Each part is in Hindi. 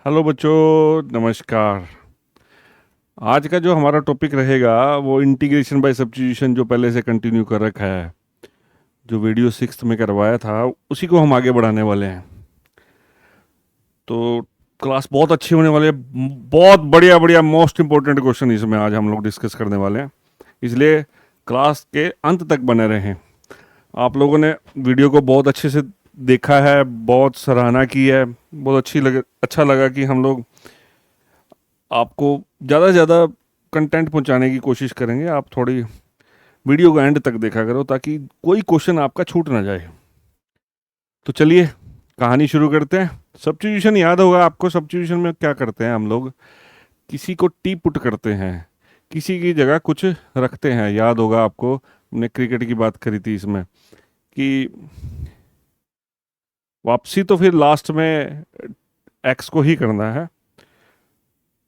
हेलो बच्चों, नमस्कार। आज का जो हमारा टॉपिक रहेगा वो इंटीग्रेशन बाय सब्स्टिट्यूशन, जो पहले से कंटिन्यू कर रखा है, जो वीडियो 6th में करवाया था, उसी को हम आगे बढ़ाने वाले हैं। तो क्लास बहुत अच्छी होने वाली है। बहुत बढ़िया बढ़िया मोस्ट इंपॉर्टेंट क्वेश्चन इसमें आज हम लोग डिस्कस करने वाले हैं, इसलिए क्लास के अंत तक बने रहें। आप लोगों ने वीडियो को बहुत अच्छे से देखा है, बहुत सराहना की है, बहुत अच्छा लगा कि हम लोग आपको ज़्यादा से ज़्यादा कंटेंट पहुंचाने की कोशिश करेंगे। आप थोड़ी वीडियो को एंड तक देखा करो ताकि कोई क्वेश्चन आपका छूट ना जाए। तो चलिए कहानी शुरू करते हैं। सब्स्टिट्यूशन याद होगा आपको। सब्स्टिट्यूशन में क्या करते हैं हम लोग? किसी को टी पुट करते हैं, किसी की जगह कुछ रखते हैं। याद होगा आपको, हमने क्रिकेट की बात करी थी इसमें कि वापसी तो फिर लास्ट में एक्स को ही करना है।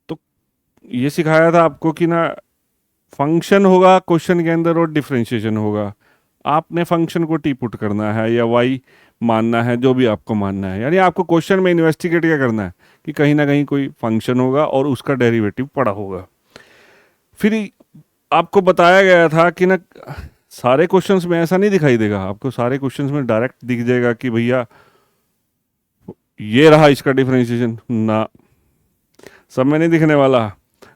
तो ये सिखाया था आपको कि ना, फंक्शन होगा क्वेश्चन के अंदर और डिफरेंशिएशन होगा। आपने फंक्शन को टी पुट करना है या वाई मानना है, जो भी आपको मानना है। यानी आपको क्वेश्चन में इन्वेस्टिगेट क्या करना है कि कहीं ना कहीं कोई फंक्शन होगा और उसका डेरिवेटिव पड़ा होगा। फिर आपको बताया गया था कि ना, सारे क्वेश्चंस में ऐसा नहीं दिखाई देगा आपको। सारे क्वेश्चंस में डायरेक्ट दिख जाएगा कि भैया ये रहा इसका डिफरेंशिएशन ना, सब में नहीं दिखने वाला।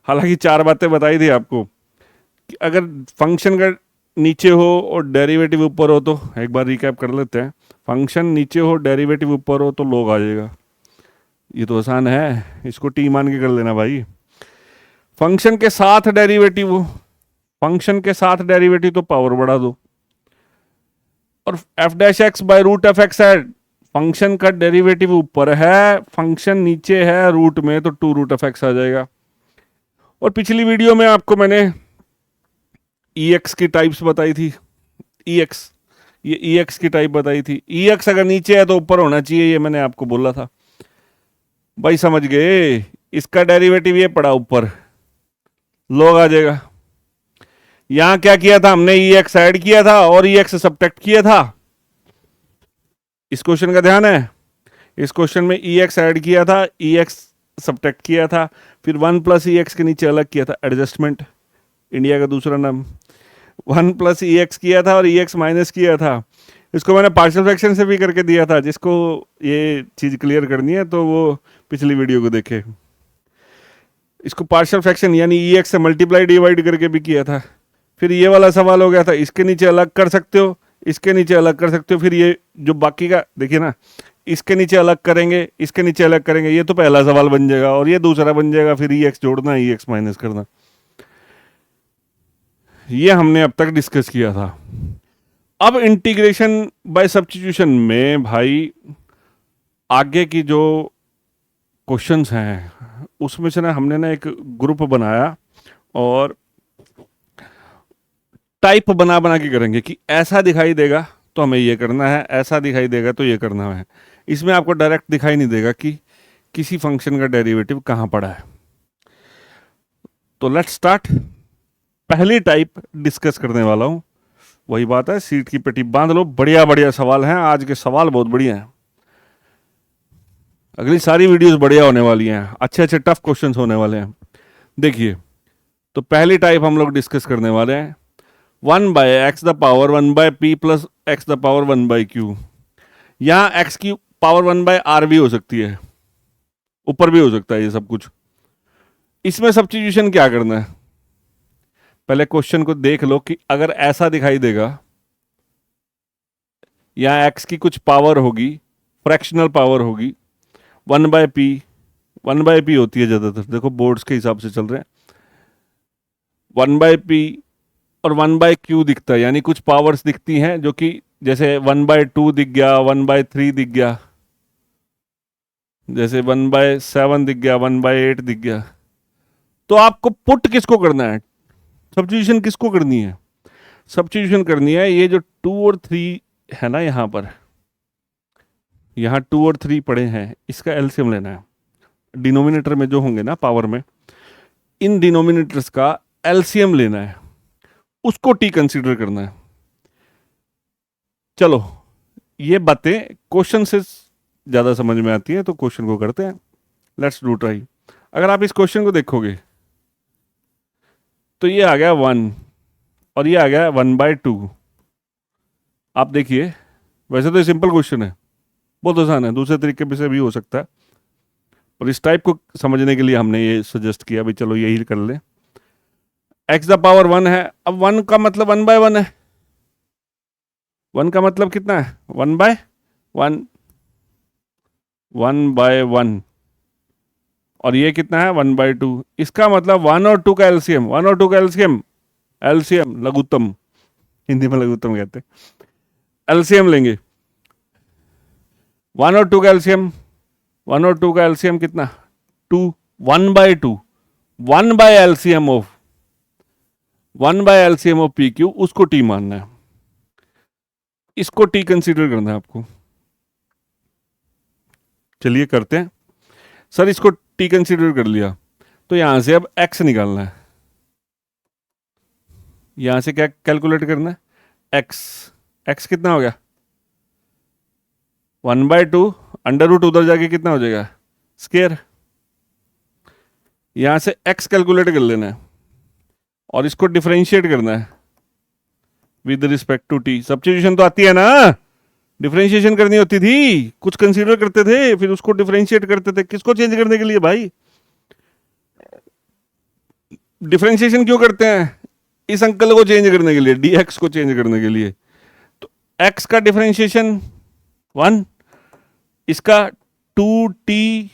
हालांकि 4 बातें बताई थी आपको कि अगर फंक्शन का नीचे हो और डेरिवेटिव ऊपर हो तो, एक बार रिकैप कर लेते हैं। फंक्शन नीचे हो, डेरिवेटिव ऊपर हो तो log आ जाएगा। ये तो आसान है, इसको टी मान के कर लेना भाई। फंक्शन के साथ डेरिवेटिव हो, फंक्शन के साथ डेरिवेटिव तो पावर बढ़ा दो। और F dash x by root F x है, फंक्शन का डेरिवेटिव ऊपर है, फंक्शन नीचे है रूट में, तो 2√f(x) आ जाएगा। और पिछली वीडियो में आपको मैंने EX की टाइप्स बताई थी। EX, ये EX की टाइप बताई थी। EX अगर नीचे है तो ऊपर होना चाहिए, ये मैंने आपको बोला था। भाई समझ गए? इसका डेरिवेटिव ये पड़ा ऊपर, log आ जाएगा। यहां क्या किया था हमने? EX ऐड किया था और EX सब्ट्रैक्ट किया था। इस क्वेश्चन का ध्यान है? इस क्वेश्चन में EX ऐड किया था, EX सब्ट्रैक्ट किया था, फिर 1 प्लस EX के नीचे अलग किया था, एडजस्टमेंट, इंडिया का दूसरा नाम। 1 प्लस EX किया था और EX माइनस किया था। इसको मैंने पार्शियल फ्रैक्शन से भी करके दिया था। जिसको ये चीज़ क्लियर करनी है तो वो पिछली वीडियो को देखे। इसको पार्शियल फ्रैक्शन यानी EX से मल्टीप्लाई डिवाइड करके भी किया था। फिर ये वाला सवाल हो गया था, इसके नीचे अलग कर सकते हो, इसके नीचे अलग कर सकते हो। फिर ये जो बाकी का देखिए ना, इसके नीचे अलग करेंगे, इसके नीचे अलग करेंगे, ये तो पहला सवाल बन जाएगा और ये दूसरा बन जाएगा। फिर EX जोड़ना, EX माइनस करना। ये हमने अब तक डिस्कस किया था। अब इंटीग्रेशन बाय सब्स्टिट्यूशन में भाई आगे की जो क्वेश्चंस हैं उसमें से ना, हमने ना एक ग्रुप बनाया और टाइप बना बना के करेंगे कि ऐसा दिखाई देगा तो हमें ये करना है, ऐसा दिखाई देगा तो ये करना है। इसमें आपको डायरेक्ट दिखाई नहीं देगा कि किसी फंक्शन का डेरिवेटिव कहाँ पड़ा है। तो लेट्स स्टार्ट। पहली टाइप डिस्कस करने वाला हूँ। वही बात है, सीट की पेटी बांध लो। बढ़िया बढ़िया सवाल हैं, आज के सवाल बहुत बढ़िया हैं। अगली सारी वीडियोस बढ़िया होने वाली हैं, अच्छे अच्छे टफ क्वेश्चंस होने वाले हैं। देखिए, तो पहली टाइप हम लोग डिस्कस करने वाले हैं 1/x⁻1/p प्लस x⁻1/q। यहाँ x की पावर 1/r भी हो सकती है, ऊपर भी हो सकता है ये सब कुछ। इसमें सब्स्टिट्यूशन क्या करना है? पहले क्वेश्चन को देख लो कि अगर ऐसा दिखाई देगा, यहाँ x की कुछ पावर होगी, फ्रैक्शनल पावर होगी, 1/p, 1/p होती है ज़्यादातर, देखो बोर्ड्स के हिसाब से चल रहे हैं। 1/p और 1/q दिखता है, यानी कुछ पावर्स दिखती हैं जो कि जैसे 1/2 दिख गया, 1/3 दिख गया, जैसे 1/7 दिख गया, 1/8 दिख गया। तो आपको पुट किसको करना है? सब्स्टिट्यूशन किसको करनी है? सब्स्टिट्यूशन करनी है ये जो 2 और 3 है ना, यहाँ पर, यहाँ 2 और 3 पड़े हैं, इसका एलसीएम लेना है। डिनोमिनेटर में जो होंगे ना पावर में, इन डिनोमिनेटर्स का एलसीएम लेना है, उसको टी कंसीडर करना है। चलो, ये बातें क्वेश्चन से ज़्यादा समझ में आती हैं तो क्वेश्चन को करते हैं। Let's do try. अगर आप इस क्वेश्चन को देखोगे तो ये आ गया 1 और ये आ गया 1/2। आप देखिए, वैसे तो ये सिंपल क्वेश्चन है, बहुत आसान है, दूसरे तरीके से भी हो सकता है, और इस टाइप को समझने के लिए हमने ये सजेस्ट किया भाई चलो यही कर लें। एक्स द पावर 1 है, अब 1 का मतलब 1/1 है। 1 का मतलब कितना है? 1/1, 1/1। और ये कितना है? 1/2। इसका मतलब 1 और 2 का एलसीएम, 1 और 2 का एलसीएम, एलसीएम लघुत्तम, हिंदी में लघुत्तम कहते हैं। एलसीएम लेंगे, 1 और 2 का एलसीएम, 1 और 2 का एलसीएम कितना? 2। 1/2, 1/LCM ऑफ पी क्यू, उसको टी मानना है, इसको टी कंसीडर करना है आपको। चलिए करते हैं। सर इसको टी कंसीडर कर लिया, तो यहां से अब एक्स निकालना है। यहां से क्या कैलकुलेट करना है? एक्स। एक्स कितना हो गया? 1/2, अंडर रूट उधर जाके कितना हो जाएगा? स्केयर। यहां से एक्स कैलकुलेट कर लेना है और इसको डिफरेंशिएट करना है with respect to T. Substitution तो आती है ना, डिफरेंशिएशन करनी होती थी, कुछ कंसीडर करते थे फिर उसको डिफरेंशिएट करते थे। किसको चेंज करने के लिए भाई? डिफरेंशिएशन क्यों करते हैं? इस अंकल को चेंज करने के लिए, डीएक्स को चेंज करने के लिए। तो एक्स का डिफरेंशिएशन 1, इसका 2t,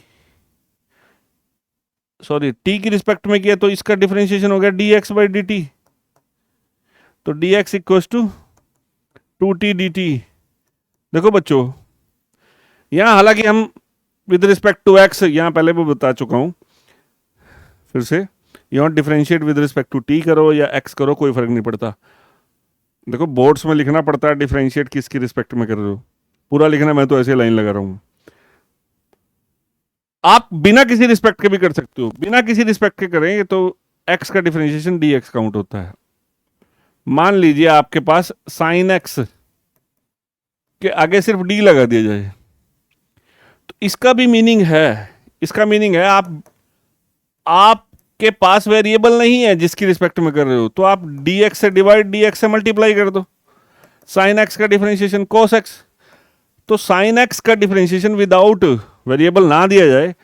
सॉरी t की रिस्पेक्ट में किया तो इसका डिफरेंशिएशन हो गया dx/dt। तो dx equals to 2t dt। देखो बच्चों, यहां हालांकि हम विद रिस्पेक्ट टू x, यहां पहले भी बता चुका हूं, फिर से यहां differentiate with respect to t करो या x करो, कोई फर्क नहीं पड़ता। देखो बोर्ड्स में लिखना पड़ता है डिफरेंशिएट किसकी रिस्पेक्ट में कर रहे हो, पूरा लिखना, मैं तो ऐसे लाइन लगा रहा हूं। आप बिना किसी रिस्पेक्ट के भी कर सकते हो, बिना किसी रिस्पेक्ट के करेंगे तो x का डिफरेंशिएशन dx काउंट होता है। मान लीजिए आपके पास साइन x के आगे सिर्फ d लगा दिया जाए, तो इसका भी मीनिंग है, इसका मीनिंग है आपके पास वेरिएबल नहीं है जिसकी रिस्पेक्ट में कर रहे हो, तो आप dx से डिवाइड dx से मल्टीप्लाई कर दो। साइन x का डिफरेंशिएशन cos x, तो साइन x का डिफरेंशिएशन विदाउट वेरिएबल ना दिया जाए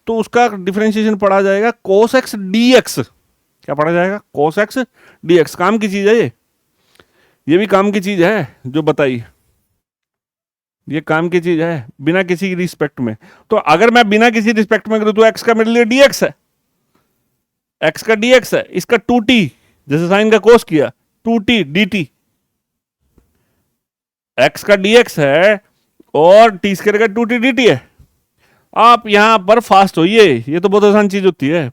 तो उसका डिफरेंशिएशन पढ़ा जाएगा cos x dx। क्या पढ़ा जाएगा? cos x dx। काम की चीज है ये भी काम की चीज है जो बताई, ये काम की चीज है बिना किसी रिस्पेक्ट में। तो अगर मैं बिना किसी रिस्पेक्ट में करूं तो x का मेरे लिए dx है, x का dx है, इसका 2t, जैसे साइन का कोस किया 2t dt। x का dx है और t स्क्वायर का 2t dt है। आप यहां पर फास्ट होइए, ये तो बहुत आसान चीज होती है,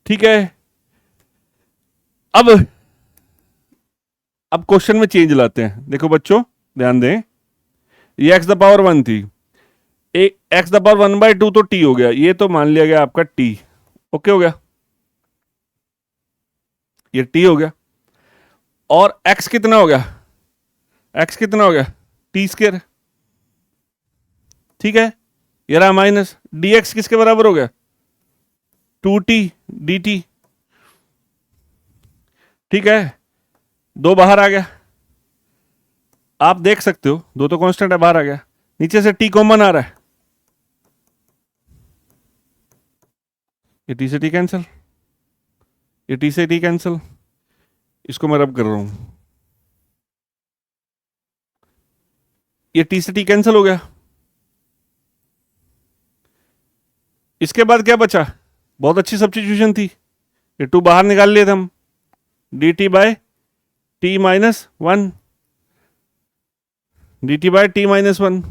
ठीक है। अब क्वेश्चन में चेंज लाते हैं। देखो बच्चों ध्यान दें, ये x द पावर 1 थी, x द पावर 1/2 तो t हो गया, ये तो मान लिया गया आपका t, ओके हो गया, ये t हो गया। और x कितना हो गया? x कितना हो गया? t स्क्वायर, ठीक है। ये रहा माइनस, dx किसके बराबर हो गया? 2t dt, ठीक है। दो बाहर आ गया, आप देख सकते हो दो तो कांस्टेंट है, बाहर आ गया, नीचे से t कॉमन आ रहा है, ये t से t कैंसिल, ये t से t कैंसिल, इसको मैं रब कर रहा हूं, ये t से t कैंसिल हो गया। इसके बाद क्या बचा? बहुत अच्छी सब्स्टिट्यूशन थी, ये 2 बाहर निकाल लिए थे हम, dt/t-1, dt/t-1।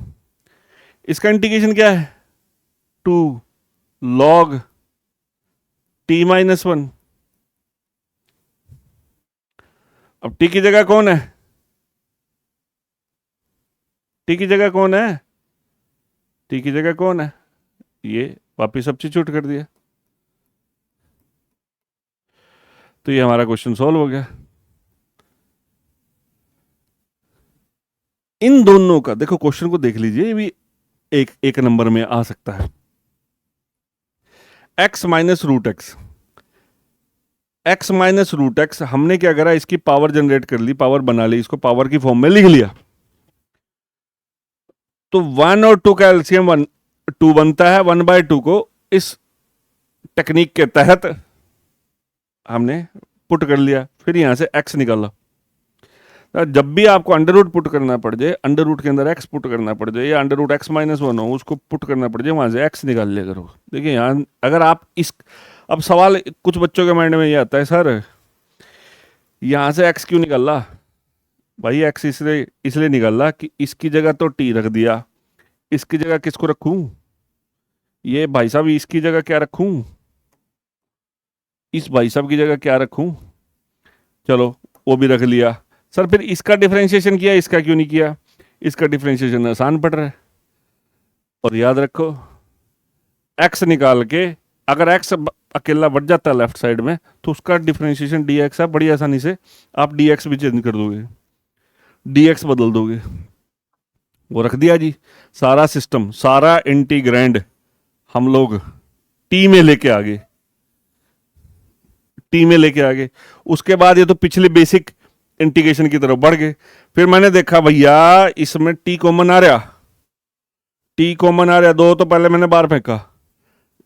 इसका इंटीग्रेशन क्या है? 2 log t-1। अब t की जगह कौन है? t की जगह कौन है? t की जगह कौन है? ये वापिस सब्स्टिट्यूट कर दिया, तो ये हमारा क्वेश्चन सॉल्व हो गया। इन दोनों का देखो, क्वेश्चन को देख लीजिए, ये भी एक एक नंबर में आ सकता है। X minus root X, X minus root X हमने क्या करा, इसकी पावर जनरेट कर ली, पावर बना ली, इसको पावर की फॉर्म में लिख लिया। तो 1 और 2 का एलसीएम 2 बनता है, 1/2 को इस टेक्निक के तहत हमने पुट कर लिया। फिर यहां से एक्स निकाला। जब भी आपको अंडर रूट पुट करना पड़ जाए, अंडर रूट के अंदर एक्स पुट करना पड़ जाए, या अंडर रूट एक्स माइनस 1 हो उसको पुट करना पड़ जाए, वहां से एक्स निकाल लिया करो। देखिए यहाँ अगर आप इस, अब सवाल कुछ बच्चों के माइंड में ये आता है, सर यहाँ से एक्स क्यों निकाला? भाई एक्स इसलिए निकाला कि इसकी जगह तो टी रख दिया, इसकी जगह किसको रखूं? ये भाई साहब इसकी जगह क्या रखूं? इस भाई साहब की जगह क्या रखूं? चलो वो भी रख लिया। सर फिर इसका डिफरेंशिएशन किया, इसका क्यों नहीं किया? इसका डिफरेंशिएशन आसान पड़ रहा है। और याद रखो एक्स निकाल के अगर एक्स अकेला बढ़ जाता है लेफ्ट साइड में, तो उसका डिफरेंशिएशन डी एक्स है। बड़ी आसानी से आप डी एक्स भी चेंज कर दोगे, डी एक्स बदल दोगे। वो रख दिया जी। सारा सिस्टम, सारा इंटीग्रैंड हम लोग टी में लेके आ गए, टी में लेके आ गए। उसके बाद ये तो पिछले बेसिक इंटीग्रेशन की तरफ बढ़ गए। फिर मैंने देखा भैया इसमें टी कॉमन आ रहा, टी कॉमन आ रहा, दो तो पहले मैंने बाहर फेंका,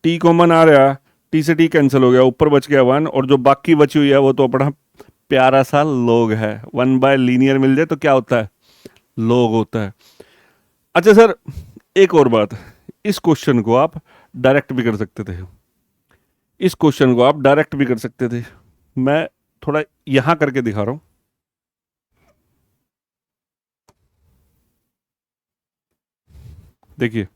टी कॉमन आ रहा, टी से टी कैंसिल हो गया, ऊपर बच गया 1, और जो बाकी बची हुई है वो तो अपना प्यारा सा लॉग है। 1/लीनियर मिल जाए तो क्या होता है? लॉग होता है। अच्छा सर एक और बात, इस क्वेश्चन को आप डायरेक्ट भी कर सकते थे, इस क्वेश्चन को आप डायरेक्ट भी कर सकते थे। मैं थोड़ा यहां करके दिखा रहा हूं। देखिए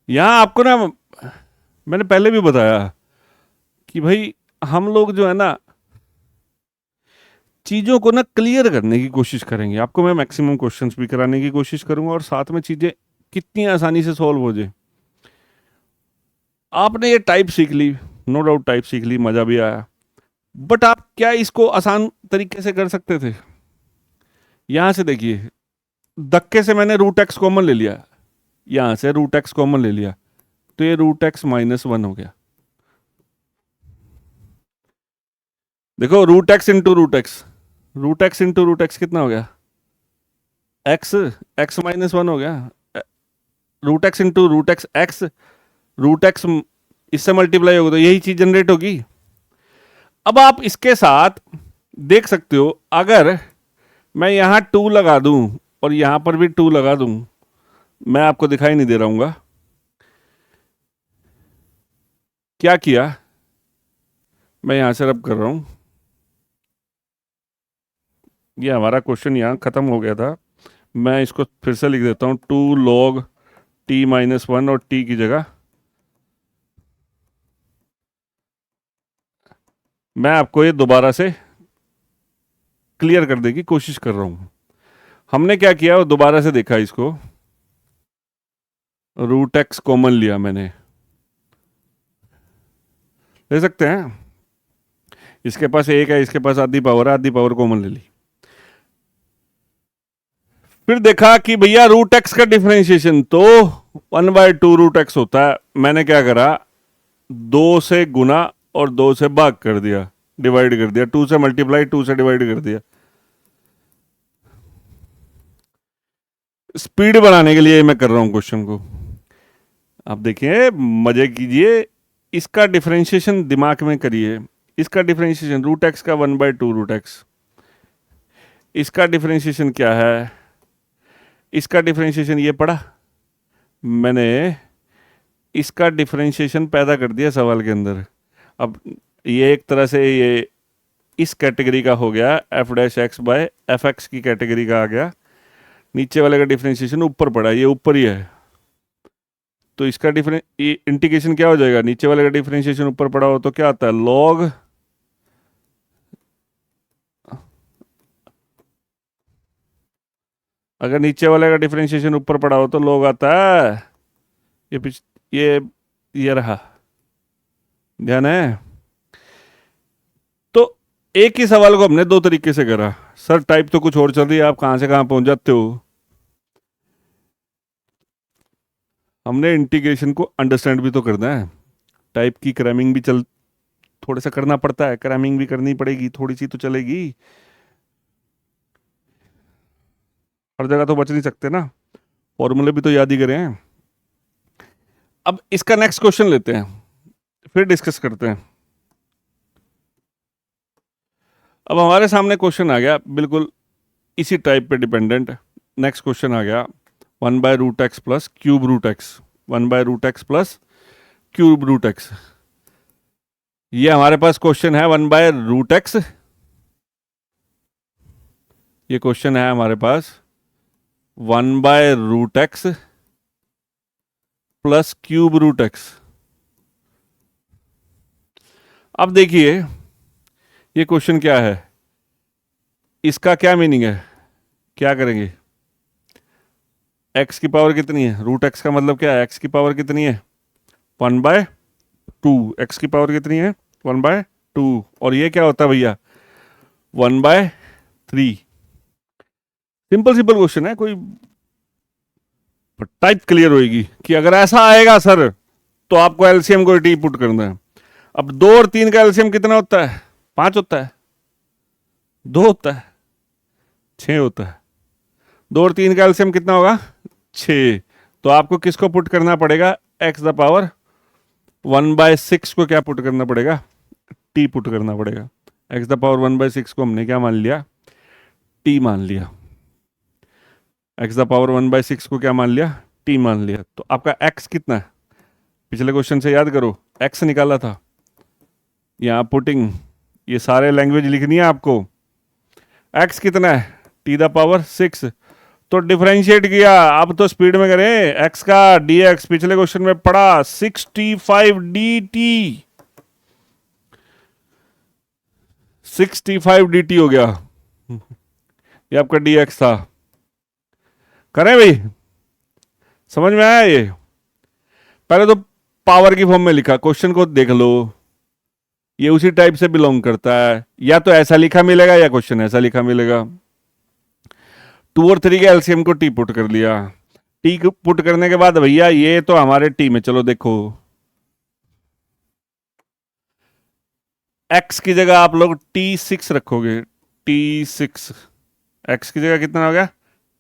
यहां आपको ना, मैंने पहले भी बताया कि भाई हम लोग जो है ना चीज़ों को ना क्लियर करने की कोशिश करेंगे। आपको मैं मैक्सिमम क्वेश्चंस भी कराने की कोशिश करूंगा, और साथ में चीज़ें कितनी आसानी से सॉल्व हो जाए। आपने ये टाइप सीख ली, नो डाउट टाइप सीख ली, मज़ा भी आया, बट आप क्या इसको आसान तरीके से कर सकते थे? यहां से देखिए, धक्के से मैंने रूट एक्स कॉमन ले लिया, यहां से रूट एक्स कॉमन ले लिया, तो ये रूट एक्स माइनस 1 हो गया। देखो root X into root X, root X into root X कितना हो गया? एक्स, एक्स माइनस 1 हो गया। Root X into root X, X root X इससे मल्टीप्लाई होगा तो यही चीज जनरेट होगी। अब आप इसके साथ देख सकते हो, अगर मैं यहां 2 लगा दूं और यहां पर भी 2 लगा दूं, मैं आपको दिखाई नहीं दे रहा हूँ क्या किया, मैं यहां से रब कर रहा हूं। ये हमारा क्वेश्चन यहां खत्म हो गया था। मैं इसको फिर से लिख देता हूं, 2 log t माइनस 1, और t की जगह मैं आपको ये दोबारा से क्लियर कर देने की कोशिश कर रहा हूं। हमने क्या किया, वो दोबारा से देखा, इसको रूट एक्स कॉमन लिया, मैंने ले सकते हैं, इसके पास 1 है, इसके पास आधी पावर है, आधी पावर कॉमन ले ली। फिर देखा कि भैया रूट एक्स का डिफरेंशिएशन तो 1/2 रूट एक्स होता है। मैंने क्या करा, 2 से गुना और 2 से भाग कर दिया, डिवाइड कर दिया, 2 से मल्टीप्लाई, 2 से डिवाइड कर दिया। स्पीड बढ़ाने के लिए मैं कर रहा हूं क्वेश्चन को। आप देखिए, मजे कीजिए, इसका डिफरेंशिएशन दिमाग में करिए। इसका डिफरेंशिएशन रूट एक्स का 1/2 रूट एक्स, इसका डिफरेंशिएशन क्या है? इसका डिफरेंशिएशन ये पढ़ा मैंने, इसका डिफरेंशिएशन पैदा कर दिया सवाल के अंदर। अब ये एक तरह से ये इस कैटेगरी का हो गया, F dash x by F X की कैटेगरी का आ गया। नीचे वाले का डिफरेंशिएशन ऊपर पड़ा, ये ऊपर ही है, तो इसका इंटीग्रेशन क्या हो जाएगा? नीचे वाले का डिफरेंशिएशन ऊपर पड़ा हो तो क्या आता है? लॉग अगर नीचे वाले का डिफरेंशिएशन ऊपर पड़ा हो तो लॉग आता है। ये ये ये रहा, ध्यान है? तो एक ही सवाल को हमने दो तरीके से करा। सर टाइप तो कुछ और चल रही है, आप कहां से कहां पहुंच जाते हो। हमने इंटीग्रेशन को अंडरस्टैंड भी तो करना है, टाइप की क्रैमिंग भी थोड़ा सा करना पड़ता है, क्रैमिंग भी करनी पड़ेगी, थोड़ी सी तो चलेगी, हर जगह तो बच नहीं सकते ना, फॉर्मूले भी तो याद ही करें। अब इसका नेक्स्ट क्वेश्चन लेते हैं, फिर डिस्कस करते हैं। अब हमारे सामने क्वेश्चन आ गया बिल्कुल इसी टाइप पे डिपेंडेंट। नेक्स्ट क्वेश्चन आ गया 1/√x plus cube root x, 1/√x plus cube root x. ये हमारे पास क्वेश्चन है 1/√x, ये क्वेश्चन है हमारे पास 1/√x plus cube root x. अब देखिए ये क्वेश्चन क्या है, इसका क्या मीनिंग है, क्या करेंगे, x की पावर कितनी है, रूट एक्स का मतलब क्या है, x की पावर कितनी है 1/2, x की पावर कितनी है 1/2, और ये क्या होता है भैया 1/3। सिंपल सिंपल क्वेश्चन है, कोई टाइप क्लियर होगी कि अगर ऐसा आएगा सर तो आपको एलसीएम को टी पुट करना है। अब 2 और 3 का एलसीएम कितना होता है, 5 होता है, 2 होता है, 6 होता है, 2 और 3 का एलसीएम कितना होगा 6। तो आपको किसको पुट करना पड़ेगा, एक्स द पावर 1/6 को क्या पुट करना पड़ेगा, टी पुट करना पड़ेगा। एक्स द पावर 1/6 को हमने क्या मान लिया, टी मान लिया। एक्स द पावर 1/6 को क्या मान लिया, टी मान लिया। तो आपका एक्स कितना है, पिछले क्वेश्चन से याद करो, एक्स निकाला था, यहाँ पुटिंग, ये सारे लैंग्वेज लिखनी है आपको। एक्स कितना है, टी द पावर 6, तो डिफरेंशिएट किया, अब तो स्पीड में करें, एक्स का डी एक्स पिछले क्वेश्चन में पढ़ा 65 डी टी, 65 डी टी हो गया, ये आपका डी एक्स था। करें भाई, समझ में आया ये, पहले तो पावर की फॉर्म में लिखा, क्वेश्चन को देख लो, ये उसी टाइप से बिलोंग करता है, या तो ऐसा लिखा मिलेगा या क्वेश्चन ऐसा लिखा मिलेगा। 2 और 3 के एलसीएम को टी पुट कर लिया, टी पुट करने के बाद भैया ये तो हमारे टी में, चलो देखो एक्स की जगह आप लोग T6 रखोगे, T6, एक्स की जगह कितना हो गया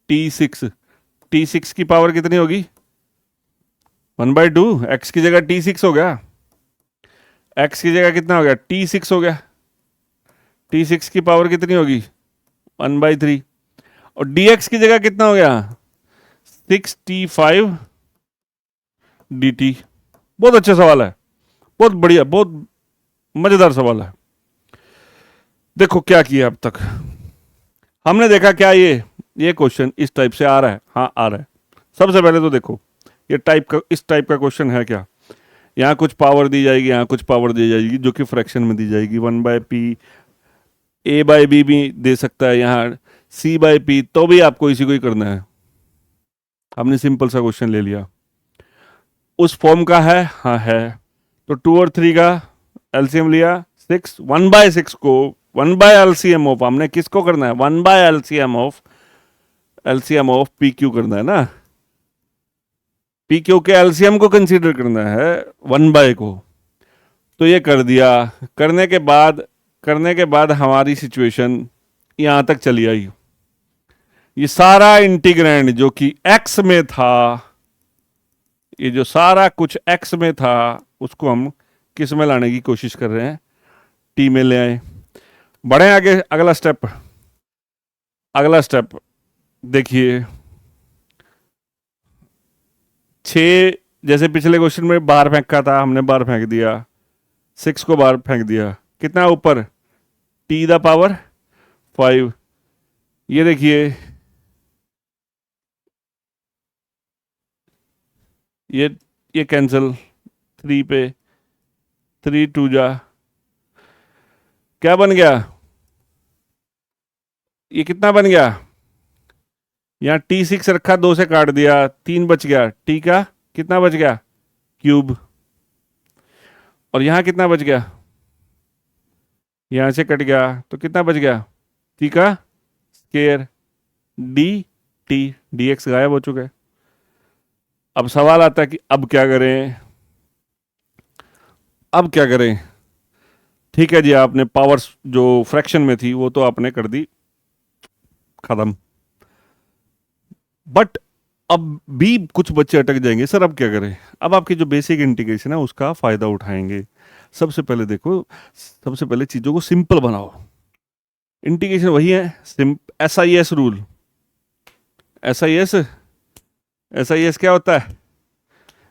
T6, T6 की पावर कितनी होगी 1/2, एक्स की जगह T6 हो गया, एक्स की जगह कितना हो गया T6 हो गया, T6 की पावर कितनी होगी 1/3, और dx की जगह कितना हो गया 65 dt। बहुत अच्छा सवाल है, बहुत बढ़िया, बहुत मजेदार सवाल है। देखो क्या किया अब तक हमने, देखा क्या ये क्वेश्चन इस टाइप से आ रहा है, हाँ आ रहा है। सबसे पहले तो देखो ये टाइप का, इस टाइप का क्वेश्चन है क्या, यहाँ कुछ पावर दी जाएगी, यहाँ कुछ पावर दी जाएगी जो कि फ्रैक्शन में दी जाएगी, 1/p, a/b भी दे सकता है, यहाँ c/p, तो भी आपको इसी को ही करना है। हमने सिंपल सा क्वेश्चन ले लिया, उस फॉर्म का है, हाँ है, तो 2 और 3 का एलसीएम लिया 6, 1/6 को 1/LCM ऑफ, हमने किसको करना है 1/LCM ऑफ पी क्यू करना है ना, पी क्यू के एलसीएम को कंसीडर करना है 1/, को तो ये कर दिया। करने के बाद हमारी सिचुएशन यहां तक चली आई, ये सारा इंटीग्रैंड जो कि एक्स में था, ये जो सारा कुछ एक्स में था उसको हम किस में लाने की कोशिश कर रहे हैं, टी में ले आए। बढ़े आगे, अगला स्टेप देखिए, 6 जैसे पिछले क्वेश्चन में बाहर फेंका था, हमने बाहर फेंक दिया, 6 को बाहर फेंक दिया, कितना ऊपर टी द पावर 5, ये देखिए ये कैंसिल, 3 पे 3 2 जा, क्या बन गया, ये कितना बन गया, यहाँ T6 रखा, 2 से काट दिया, 3 बच गया, टी का कितना बच गया क्यूब, और यहाँ कितना बच गया, यहाँ से कट गया तो कितना बच गया टी का square, D T, D x गायब हो चुका है। अब सवाल आता है कि अब क्या करें, अब क्या करें। ठीक है जी, आपने पावर्स जो फ्रैक्शन में थी वो तो आपने कर दी खत्म, बट अब भी कुछ बच्चे अटक जाएंगे, सर अब क्या करें। अब आपकी जो बेसिक इंटीग्रेशन है उसका फायदा उठाएंगे। सबसे पहले देखो, सबसे पहले चीजों को सिंपल बनाओ। इंटीग्रेशन वही है, S I S rule. S I S, S I S क्या होता है,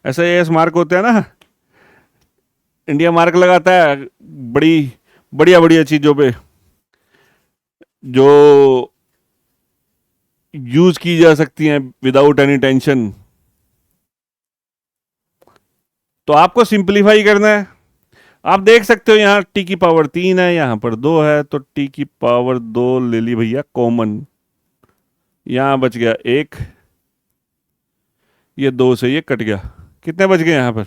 एस आई एस मार्क होते हैं ना, इंडिया मार्क लगाता है बड़ी बढ़िया बढ़िया चीजों पे जो यूज की जा सकती हैं विदाउट एनी टेंशन। तो आपको सिंपलीफाई करना है। आप देख सकते हो यहाँ टी की पावर 3 है, यहाँ पर 2 है, तो टी की पावर 2 ले ली भैया कॉमन। यहाँ बच गया 1, ये 2 से ये कट गया, कितने बच गए यहाँ पर।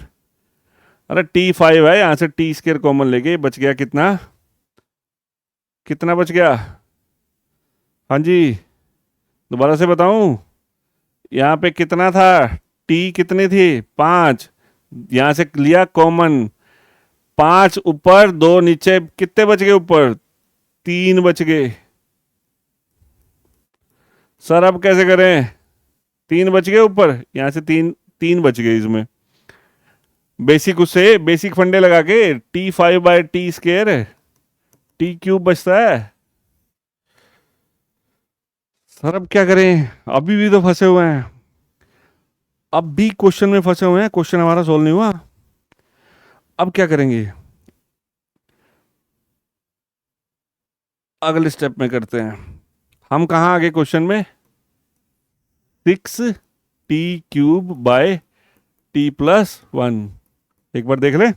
अरे T5 है, यहाँ से टी स्क्वायर कॉमन लेके बच गया कितना, कितना बच गया। हाँ जी, दोबारा से बताऊं, यहाँ पे कितना था, टी कितनी थी 5, यहाँ से लिया कॉमन, 5 ऊपर 2 नीचे, कितने बच गए ऊपर, 3 बच गए। सर अब कैसे करें, 3 बच गए ऊपर, यहाँ से 3 बच गए इसमें। बेसिक, उससे बेसिक फंडे लगा के T5/T² T³ बचता है। सर अब क्या करें, अभी भी तो फंसे हुए हैं, अब भी क्वेश्चन में फंसे हुए हैं, क्वेश्चन हमारा सोल्व नहीं हुआ। अब क्या करेंगे, अगले स्टेप में करते हैं। हम कहाँ आगे क्वेश्चन में, 6T³/T+1। एक बार देख लें,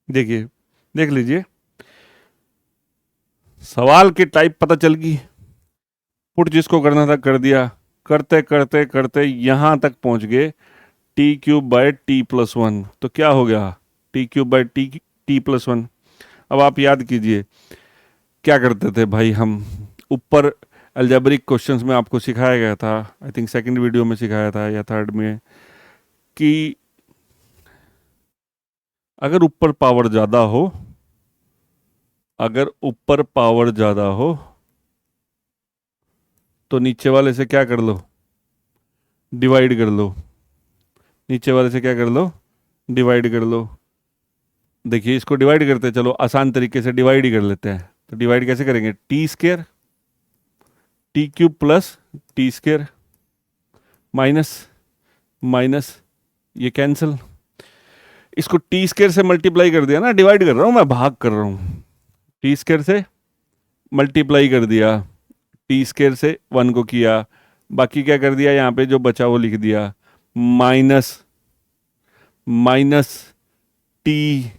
देखिए, देख लीजिए, सवाल की टाइप पता चल गई, पुट जिसको करना था कर दिया, करते करते करते यहां तक पहुंच गए T³/T+1। तो क्या हो गया, T³/T+1। अब आप याद कीजिए क्या करते थे भाई हम, ऊपर अलजेब्रिक क्वेश्चंस में आपको सिखाया गया था, आई थिंक सेकंड वीडियो में सिखाया था या थर्ड में, कि अगर ऊपर पावर ज़्यादा हो, अगर ऊपर पावर ज़्यादा हो तो नीचे वाले से क्या कर लो, डिवाइड कर लो। नीचे वाले से क्या कर लो, डिवाइड कर लो। देखिए इसको डिवाइड करते हैं, चलो आसान तरीके से डिवाइड ही कर लेते हैं। तो डिवाइड कैसे करेंगे, T² T³ + T² minus minus, ये कैंसिल। इसको T² से मल्टीप्लाई कर दिया ना, डिवाइड कर रहा हूं मैं, भाग कर रहा हूं। T² से मल्टीप्लाई कर दिया, T² से 1 को किया, बाकी क्या कर दिया, यहाँ पे जो बचा वो लिख दिया, माइनस माइनस टी,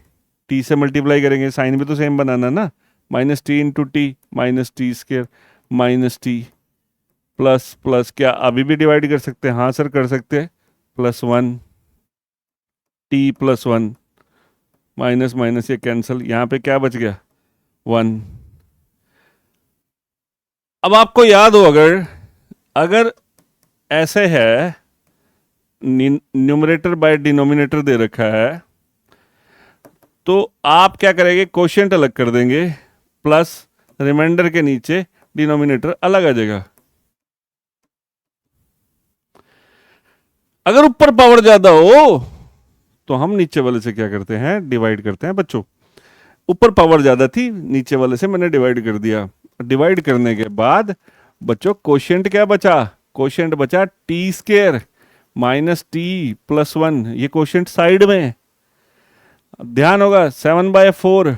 टी से मल्टीप्लाई करेंगे, साइन भी तो सेम बनाना ना, -T × T -T² -T plus plus, क्या अभी भी डिवाइड कर सकते हैं, हाँ सर कर सकते हैं, +1 T+1 माइनस माइनस ये कैंसिल, यहाँ पे क्या बच गया 1। अब आपको याद हो, अगर अगर ऐसे है, न्यूमरेटर बाय डिनोमिनेटर दे रखा है, तो आप क्या करेंगे, कोशिएंट अलग कर देंगे, प्लस रिमाइंडर के नीचे डिनोमिनेटर अलग आ जाएगा। अगर ऊपर पावर ज्यादा हो तो हम नीचे वाले से क्या करते हैं, डिवाइड करते हैं बच्चों। ऊपर पावर ज्यादा थी, नीचे वाले से मैंने डिवाइड कर दिया। डिवाइड करने के बाद बच्चों कोशिएंट क्या बचा, कोशिएंट बचा T² -T+1, ये कोशिएंट साइड में, ध्यान होगा 7/4।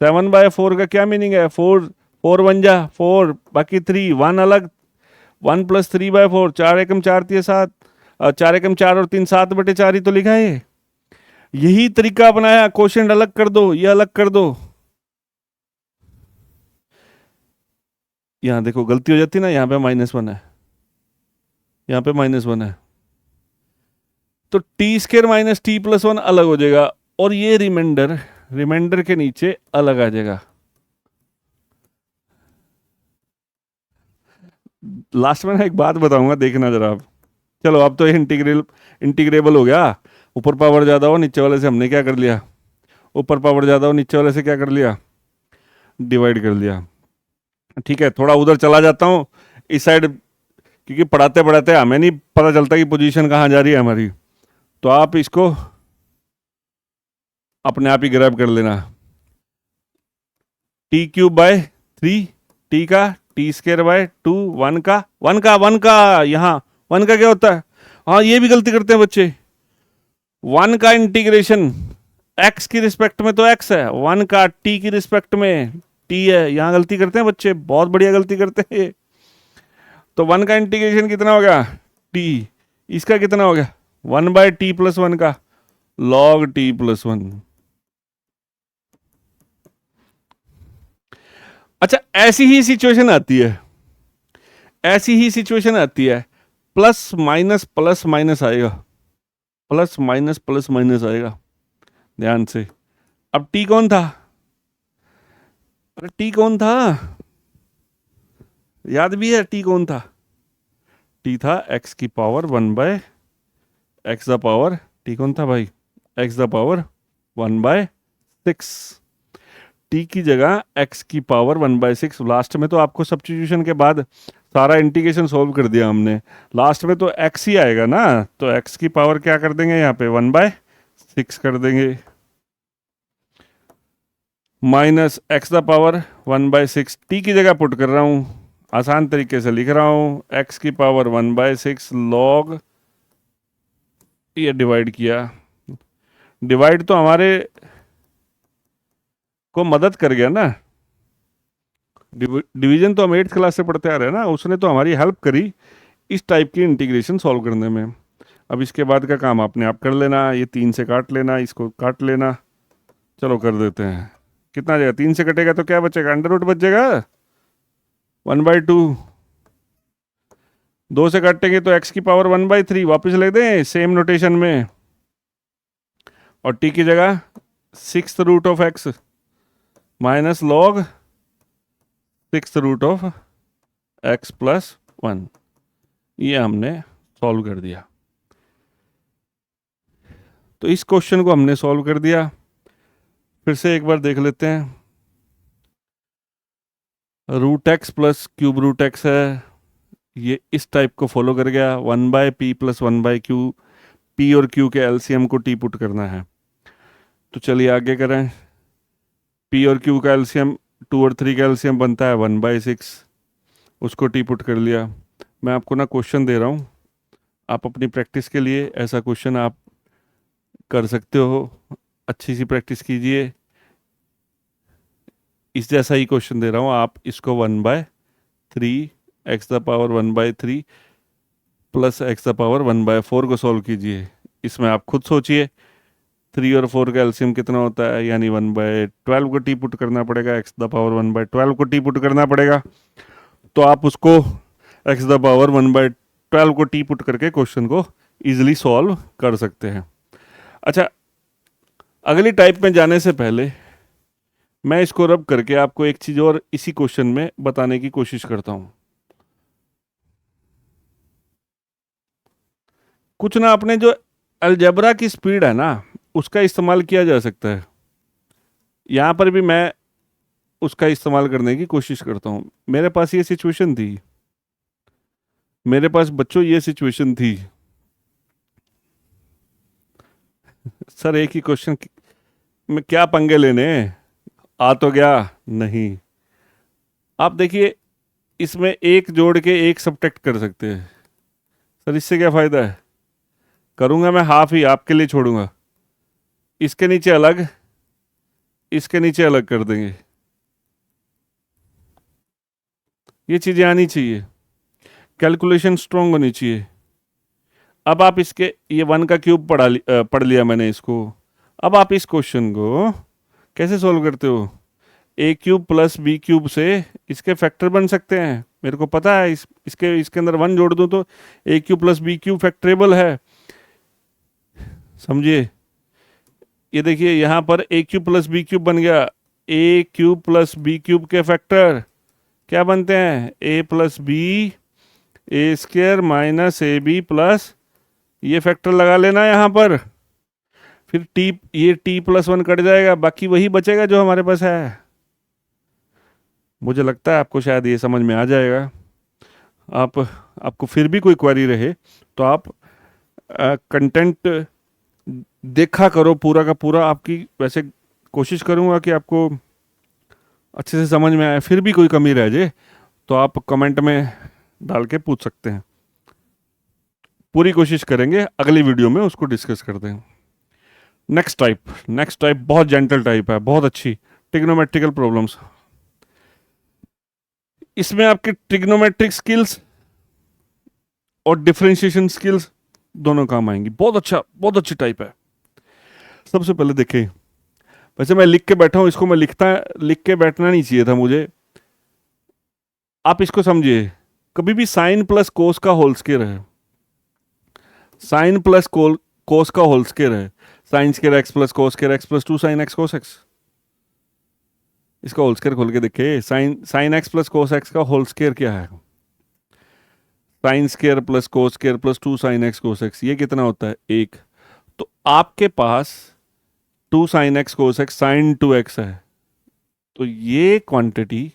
7/4 का क्या मीनिंग है, 4 4 1 जा 4, बाकी 3 1 अलग, 1 + 3/4, 4 एकम 4 3 7, 4 एकम 4 और 3 7/4 ही तो लिखा है। यही तरीका अपनाया, कोशिएंट अलग कर दो, ये अलग कर दो। यहां देखो गलती हो जाती ना, यहाँ पे -1 है, यहाँ पे -1 है, तो T² -T+1 अलग हो जाएगा, और ये रिमाइंडर, रिमाइंडर के नीचे अलग आ जाएगा। लास्ट में एक बात बताऊंगा, देखना जरा आप, चलो अब तो इंटीग्रेबल हो गया। ऊपर पावर ज़्यादा हो नीचे वाले से हमने क्या कर लिया, ऊपर पावर ज़्यादा हो नीचे वाले से क्या कर लिया, डिवाइड कर लिया। ठीक है, थोड़ा उधर चला जाता हूँ इस साइड, क्योंकि पढ़ाते पढ़ाते हमें नहीं पता चलता कि पोजीशन कहाँ जा रही है हमारी। तो आप इसको अपने आप ही ग्रैब कर लेना। टी क्यूब बाय 3, टी का टी स्केयर बाय 2, वन का यहाँ वन का क्या होता है, हाँ ये भी गलती करते हैं बच्चे। वन का इंटीग्रेशन एक्स की रिस्पेक्ट में तो एक्स है, वन का टी की रिस्पेक्ट में टी है, यहाँ गलती करते हैं बच्चे, बहुत बढ़िया गलती करते हैं ये। तो वन का इंटीग्रेशन कितना हो गया टी, इसका कितना हो गया 1/t+1 का log t+1। अच्छा ऐसी ही सिचुएशन आती है, ऐसी ही सिचुएशन आती है, प्लस माइनस आएगा, प्लस माइनस आएगा, ध्यान से। अब टी कौन था, अरे टी कौन था, याद भी है टी कौन था, टी था एक्स की power 1/x the power, T कौन था भाई, एक्स द पावर 1/6। टी की जगह एक्स की पावर 1/6, लास्ट में तो आपको सब्स्टिट्यूशन के बाद सारा इंटीग्रेशन सॉल्व कर दिया हमने, लास्ट में तो एक्स ही आएगा ना, तो एक्स की पावर क्या कर देंगे यहाँ पे 1/6 कर देंगे, minus x the power 1/6, T की जगह पुट कर रहा हूँ, आसान तरीके से लिख रहा हूँ, एक्स की पावर 1/6 लॉग, ये डिवाइड किया, डिवाइड तो हमारे को मदद कर गया ना, डिवीजन तो हम 8th क्लास से पढ़ते आ रहे हैं ना, उसने तो हमारी हेल्प करी इस टाइप की इंटीग्रेशन सॉल्व करने में। अब इसके बाद का काम आपने आप कर लेना, ये 3 से काट लेना, इसको काट लेना, चलो कर देते हैं, कितना जाएगा 3 से कटेगा तो क्या बचेगा, अंडर रूट बच जाएगा 1/2, 2 से काटेंगे तो x की पावर 1/3 वापस ले दें सेम नोटेशन में, और t की जगह 6th root of x minus log 6th root of x+1, ये हमने सॉल्व कर दिया। तो इस क्वेश्चन को हमने सॉल्व कर दिया, फिर से एक बार देख लेते हैं। Root x plus cube root x है, ये इस टाइप को फॉलो कर गया, 1/p+1/q, p और q के एलसीएम को टी पुट करना है। तो चलिए आगे करें, p और q का एलसीएम 2 और 3 का एलसीएम बनता है 1/6, उसको टी पुट कर लिया। मैं आपको ना क्वेश्चन दे रहा हूँ, आप अपनी प्रैक्टिस के लिए ऐसा क्वेश्चन आप कर सकते हो, अच्छी सी प्रैक्टिस कीजिए। इस जैसा ही क्वेश्चन दे रहा हूँ, आप इसको 1/3 x the power 1/3 plus x the power 1/4 को सॉल्व कीजिए। इसमें आप खुद सोचिए 3 और 4 का एलसीएम कितना होता है, यानी 1/12 को टी पुट करना पड़ेगा, x द पावर 1/12 को टी पुट करना पड़ेगा, तो आप उसको x द पावर 1/12 को टी पुट करके क्वेश्चन को इजीली सॉल्व कर सकते हैं। अच्छा, अगली टाइप में जाने से पहले मैं इसको रब करके आपको एक चीज और इसी क्वेश्चन में बताने की कोशिश करता हूं। कुछ ना, अपने जो अलजेब्रा की स्पीड है ना, उसका इस्तेमाल किया जा सकता है, यहां पर भी मैं उसका इस्तेमाल करने की कोशिश करता हूं। मेरे पास ये सिचुएशन थी, मेरे पास बच्चों ये सिचुएशन थी, सर एक ही क्वेश्चन में क्या पंगे लेने, आ तो गया नहीं। आप देखिए, इसमें एक जोड़ के एक सब्ट्रैक्ट कर सकते हैं, सर इससे क्या फ़ायदा है, करूँगा मैं हाफ ही, आपके लिए छोड़ूंगा, इसके नीचे अलग, इसके नीचे अलग कर देंगे, ये चीज़ें आनी चाहिए, कैलकुलेशन स्ट्रॉन्ग होनी चाहिए। अब आप इसके, ये 1 का क्यूब पढ़ लिया मैंने इसको, अब आप इस क्वेश्चन को कैसे सॉल्व करते हो, ए क्यूब प्लस बी क्यूब से इसके फैक्टर बन सकते हैं, मेरे को पता है, इसके अंदर 1 जोड़ दूं तो a cube plus b cube factorable है, समझिए। ये देखिए यहाँ पर a cube plus b cube बन गया, a cube plus b cube के फैक्टर क्या बनते हैं, a plus b a square minus a b plus, ये फैक्टर लगा लेना यहाँ पर, फिर टी, ये टी प्लस वन कट जाएगा, बाकी वही बचेगा जो हमारे पास है। मुझे लगता है आपको शायद ये समझ में आ जाएगा। आपको फिर भी कोई क्वेरी रहे तो आप कंटेंट देखा करो पूरा का पूरा। आपकी वैसे कोशिश करूँगा कि आपको अच्छे से समझ में आए। फिर भी कोई कमी रह जाए तो आप कमेंट में डाल के पूछ सकते हैं। पूरी कोशिश करेंगे, अगली वीडियो में उसको डिस्कस करते हैं। नेक्स्ट टाइप बहुत जेंटल टाइप है, बहुत अच्छी, ट्रिग्नोमेट्रिकल प्रॉब्लम्स। इसमें आपके ट्रिग्नोमेट्रिक स्किल्स और डिफरेंशिएशन स्किल्स दोनों काम आएंगी। बहुत अच्छी टाइप है। सबसे पहले देखें, वैसे मैं लिख के बैठा हूं, इसको मैं लिख के बैठना नहीं चाहिए था मुझे। आप इसको समझिए, कभी भी साइन प्लस कोस का होल स्क्वायर है, साइन प्लस कोस का होल स्क्वायर है, sine square x plus cos square x plus 2 sine x cos x. इसका होल स्क्वायर खोल के देखिए, sine x plus cos x का होल स्क्वायर क्या है? Sine square plus cos square plus 2 sine x cos x, ये कितना होता है? 1। तो आपके पास 2 sine x cos x sine 2x है, तो ये quantity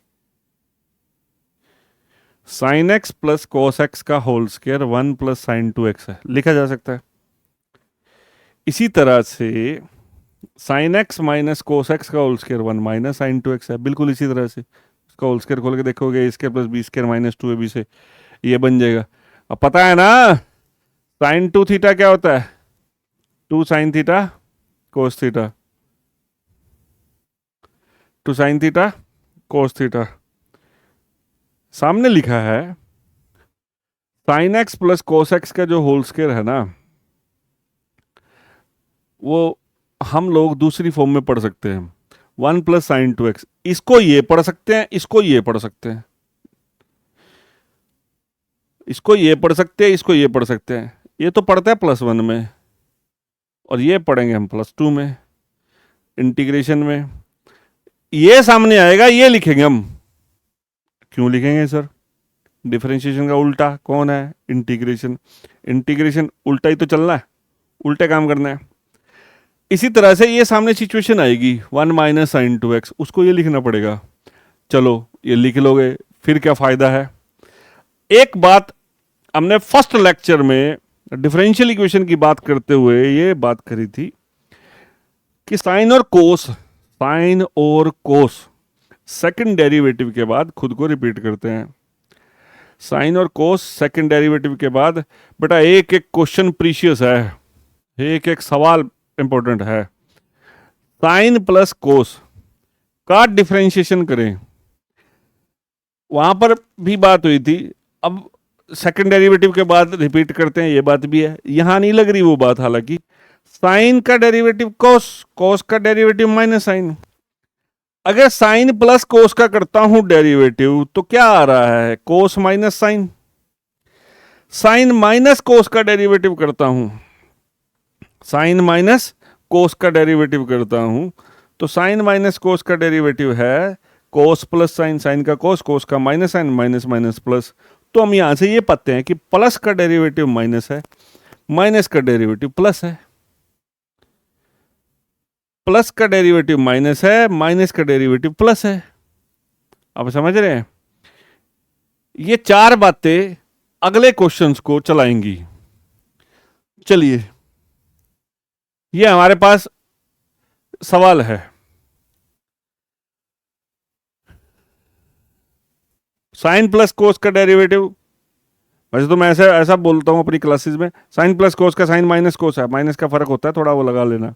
sine x plus cos x का whole square 1 plus sine 2x है, लिखा जा सकता है। इसी तरह से sine x minus cos x का whole square 1 minus sine 2x है, बिल्कुल इसी तरह से। इसका होल स्क्वायर खोल के देखोगे, a square plus b square minus 2ab से ये बन जाएगा। अब पता है ना साइन 2 थीटा क्या होता है? 2 sine theta cos theta, 2 sine theta cos theta. सामने लिखा है sign x plus cos x का जो होल स्क्वायर है ना, वो हम लोग दूसरी फॉर्म में पढ़ सकते हैं, 1 प्लस साइन 2x। इसको ये पढ़ सकते हैं, इसको ये पढ़ सकते हैं, इसको ये पढ़ सकते हैं, इसको ये पढ़ सकते हैं। ये तो पढ़ता है +1 में, और ये पढ़ेंगे हम +2 में इंटीग्रेशन में। ये सामने आएगा, ये लिखेंगे हम। क्यों लिखेंगे सर? डिफरेंशिएशन का उल्टा कौन है? इंटीग्रेशन। इंटीग्रेशन उल्टा ही तो चलना है, उल्टे काम करना है। इसी तरह से ये सामने सिचुएशन आएगी 1 माइनस साइन 2x, उसको ये लिखना पड़ेगा। चलो ये लिख लोगे, फिर क्या फायदा है? एक बात हमने फर्स्ट लेक्चर में डिफरेंशियल इक्वेशन की बात करते हुए ये बात करी थी कि साइन और कोस सेकंड डेरिवेटिव के बाद खुद को रिपीट करते हैं। साइन और कोस सेकंड डेरिवेटिव के बाद बेटा एक एक क्वेश्चन प्रीशियस है, एक एक सवाल इंपॉर्टेंट है। साइन प्लस कोस का डिफरेंशिएशन करें, वहां पर भी बात हुई थी। अब सेकंड डेरिवेटिव के बाद रिपीट करते हैं, ये बात भी है। यहां नहीं लग रही वो बात, हालांकि साइन का डेरिवेटिव कोस, कोस का डेरिवेटिव माइनस साइन। अगर साइन प्लस कोस का करता हूं डेरिवेटिव तो क्या आ रहा है? Cos minus sine. Sine minus cos का डेरिवेटिव करता हूं, साइन माइनस कोस का डेरिवेटिव करता हूं, तो साइन माइनस कोस का डेरिवेटिव है कोस प्लस साइन, साइन का कोस, कोस का minus sine, minus minus plus. तो हम यहां से ये पाते हैं कि प्लस का डेरिवेटिव माइनस है, माइनस का डेरिवेटिव प्लस है, प्लस का डेरिवेटिव माइनस है, माइनस का डेरिवेटिव प्लस है। आप समझ रहे हैं? ये चार बातें अगले क्वेश्चंस को चलाएंगी। चलिए, ये हमारे पास सवाल है। साइन प्लस कोस का डेरिवेटिव, वैसे तो मैं ऐसा बोलता हूं अपनी क्लासेस में, साइन प्लस कोस का साइन माइनस कोस है, माइनस का फर्क होता है थोड़ा, वो लगा लेना।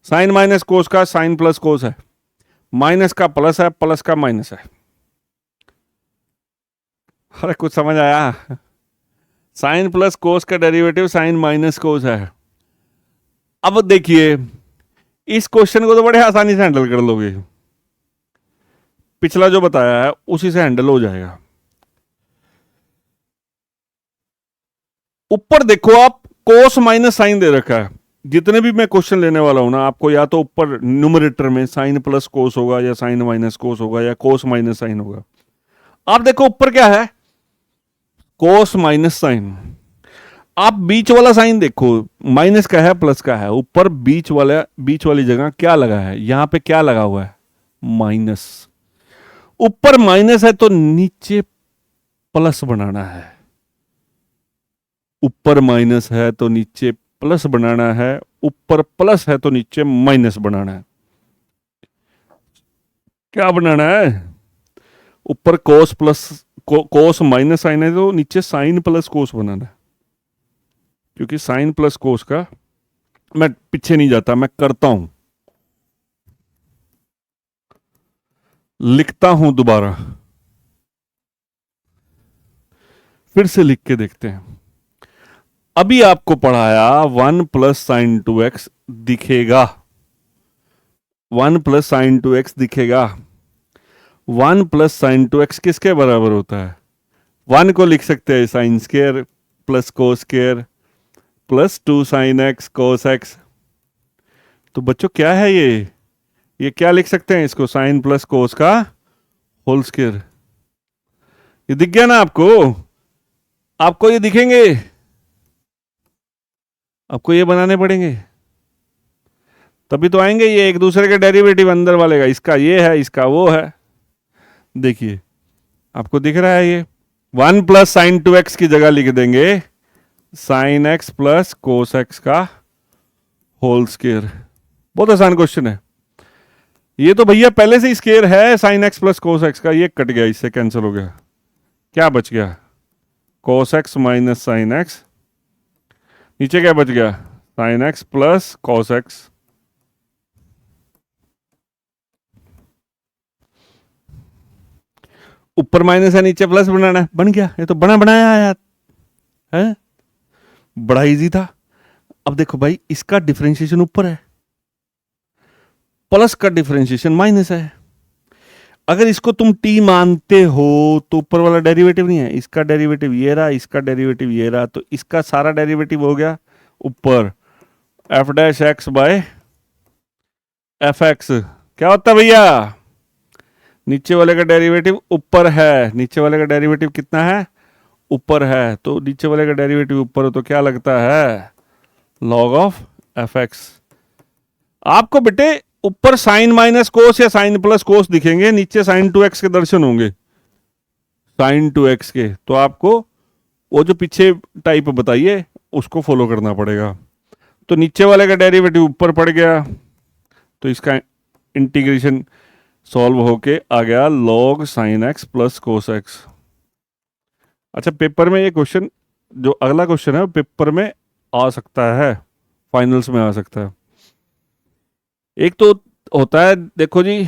साइन माइनस कोस का साइन प्लस कोस है, माइनस का प्लस है, प्लस का माइनस है। अरे कुछ समझ आया? साइन प्लस कोस का डेरिवेटिव साइन माइनस कोस है। अब देखिए, इस क्वेश्चन को तो बड़े आसानी से हैंडल कर लोगे, पिछला जो बताया है उसी से हैंडल हो जाएगा। ऊपर देखो आप, कोस माइनस साइन दे रखा है। जितने भी मैं क्वेश्चन लेने वाला हूं ना, आपको या तो ऊपर न्यूमरेटर में साइन प्लस कोस होगा, या साइन माइनस कोस होगा, या कोस माइनस साइन होगा। आप देखो ऊपर क्या है, कोस माइनस साइन। आप बीच वाला साइन देखो, माइनस का है प्लस का है, ऊपर बीच वाली जगह क्या लगा है, यहां पे क्या लगा हुआ है, माइनस। ऊपर माइनस है तो नीचे प्लस बनाना है, ऊपर माइनस है तो नीचे प्लस बनाना है, ऊपर प्लस है तो नीचे माइनस बनाना है। क्या बनाना है, ऊपर कोस प्लस कोस माइनस साइन है तो नीचे साइन प्लस कोस बनाना है। क्योंकि साइन प्लस कोस का, मैं पीछे नहीं जाता, मैं करता हूं, लिखता हूं दोबारा, फिर से लिख के देखते हैं। अभी आपको पढ़ाया 1 प्लस साइन 2x दिखेगा, 1 प्लस साइन 2x दिखेगा। 1 प्लस साइन 2x किसके बराबर होता है, 1 को लिख सकते हैं sign square plus cos square plus 2 sine x cos x. तो बच्चों क्या है ये क्या लिख सकते हैं इसको, साइन प्लस कोस का होल स्क्वायर। ये दिख गया ना आपको, आपको ये दिखेंगे, आपको ये बनाने पड़ेंगे तभी तो आएंगे ये एक दूसरे के डेरिवेटिव अंदर वाले का, इसका ये है इसका वो है। देखिए आपको दिख रहा है ये 1 प्लस साइन 2x की जगह लिख देंगे sign x plus cos x का होल स्क्वायर। बहुत आसान क्वेश्चन है ये, तो भैया पहले से ही स्क्वायर है sign x plus cos x का, ये कट गया, इससे कैंसिल हो गया, क्या बच गया, cos x minus sine x, नीचे क्या बच गया, sign x plus cos x. ऊपर माइनस है नीचे प्लस बनाना है, बन गया, ये तो बना बनाया है यार, है बड़ा इजी था। अब देखो भाई इसका डिफरेंशिएशन ऊपर है, प्लस का डिफरेंशिएशन माइनस है। अगर इसको तुम टी मानते हो तो ऊपर वाला डेरिवेटिव नहीं है, इसका डेरिवेटिव ये रहा, इसका डेरिवेटिव ये रहा, तो इसका सारा डेरिवेटिव हो गया ऊपर f dash x by F x. क्या होता है भैया, नीचे वाले का डेरिवेटिव ऊपर है, नीचे वाले का डेरिवेटिव कितना है, ऊपर है, तो नीचे वाले का डेरिवेटिव ऊपर हो तो क्या लगता है, लॉग ऑफ एफ एक्स। आपको बेटे ऊपर साइन माइनस कोस या साइन प्लस कोस दिखेंगे, नीचे साइन 2x के दर्शन होंगे, साइन 2x के, तो आपको वो जो पीछे टाइप बताइए उसको फॉलो करना पड़ेगा। तो नीचे वाले का डेरिवेटिव ऊपर पड़ गया तो इसका इंटीग्रेशन सॉल्व होके आ गया log sign x plus cos x. अच्छा पेपर में ये क्वेश्चन, जो अगला क्वेश्चन है पेपर में आ सकता है, फाइनल्स में आ सकता है। एक तो होता है देखो जी,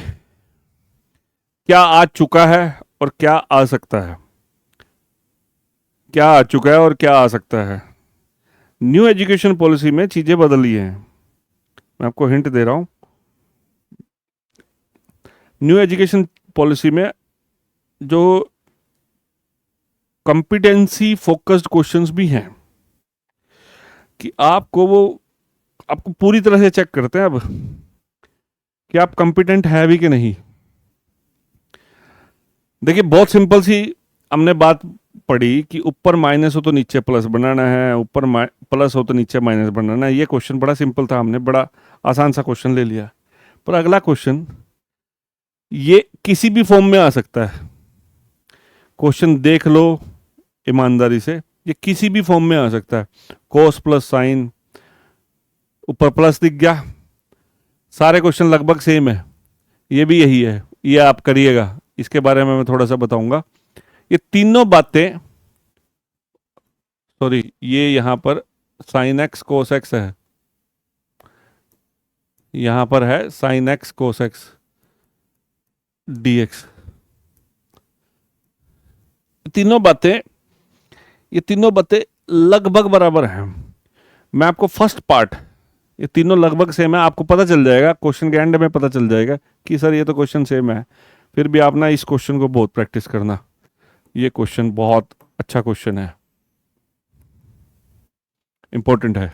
क्या आ चुका है और क्या आ सकता है, क्या आ चुका है और क्या आ सकता है। न्यू एजुकेशन पॉलिसी में चीजें बदली हैं, मैं आपको हिंट दे रहा हूं। न्यू एजुकेशन पॉलिसी में जो कॉम्पिटेंसी फोकस्ड क्वेश्चंस भी हैं, कि आपको पूरी तरह से चेक करते हैं अब कि आप कॉम्पिटेंट है भी कि नहीं। देखिए बहुत सिंपल सी हमने बात पढ़ी कि ऊपर माइनस हो तो नीचे प्लस बनाना है, ऊपर प्लस हो तो नीचे माइनस बनाना है। ये क्वेश्चन बड़ा सिंपल था, हमने बड़ा आसान सा क्वेश्चन ले लिया। पर अगला क्वेश्चन ये किसी भी फॉर्म में आ सकता है, क्वेश्चन देख लो ईमानदारी से, ये किसी भी फॉर्म में आ सकता है। कोस प्लस साइन, ऊपर प्लस दिख गया, सारे क्वेश्चन लगभग सेम है, ये भी यही है, ये आप करिएगा, इसके बारे में मैं थोड़ा सा बताऊंगा। ये तीनों बातें, सॉरी ये यहां पर साइन एक्स कोस एक्स है, यहां पर है sign x cos x dx। ये तीनों बातें लगभग बराबर हैं। मैं आपको फर्स्ट पार्ट, ये तीनों लगभग सेम है, आपको पता चल जाएगा क्वेश्चन के एंड में, पता चल जाएगा कि सर ये तो क्वेश्चन सेम है। फिर भी आप ना इस क्वेश्चन को बहुत प्रैक्टिस करना, ये क्वेश्चन बहुत अच्छा क्वेश्चन है, इंपॉर्टेंट है।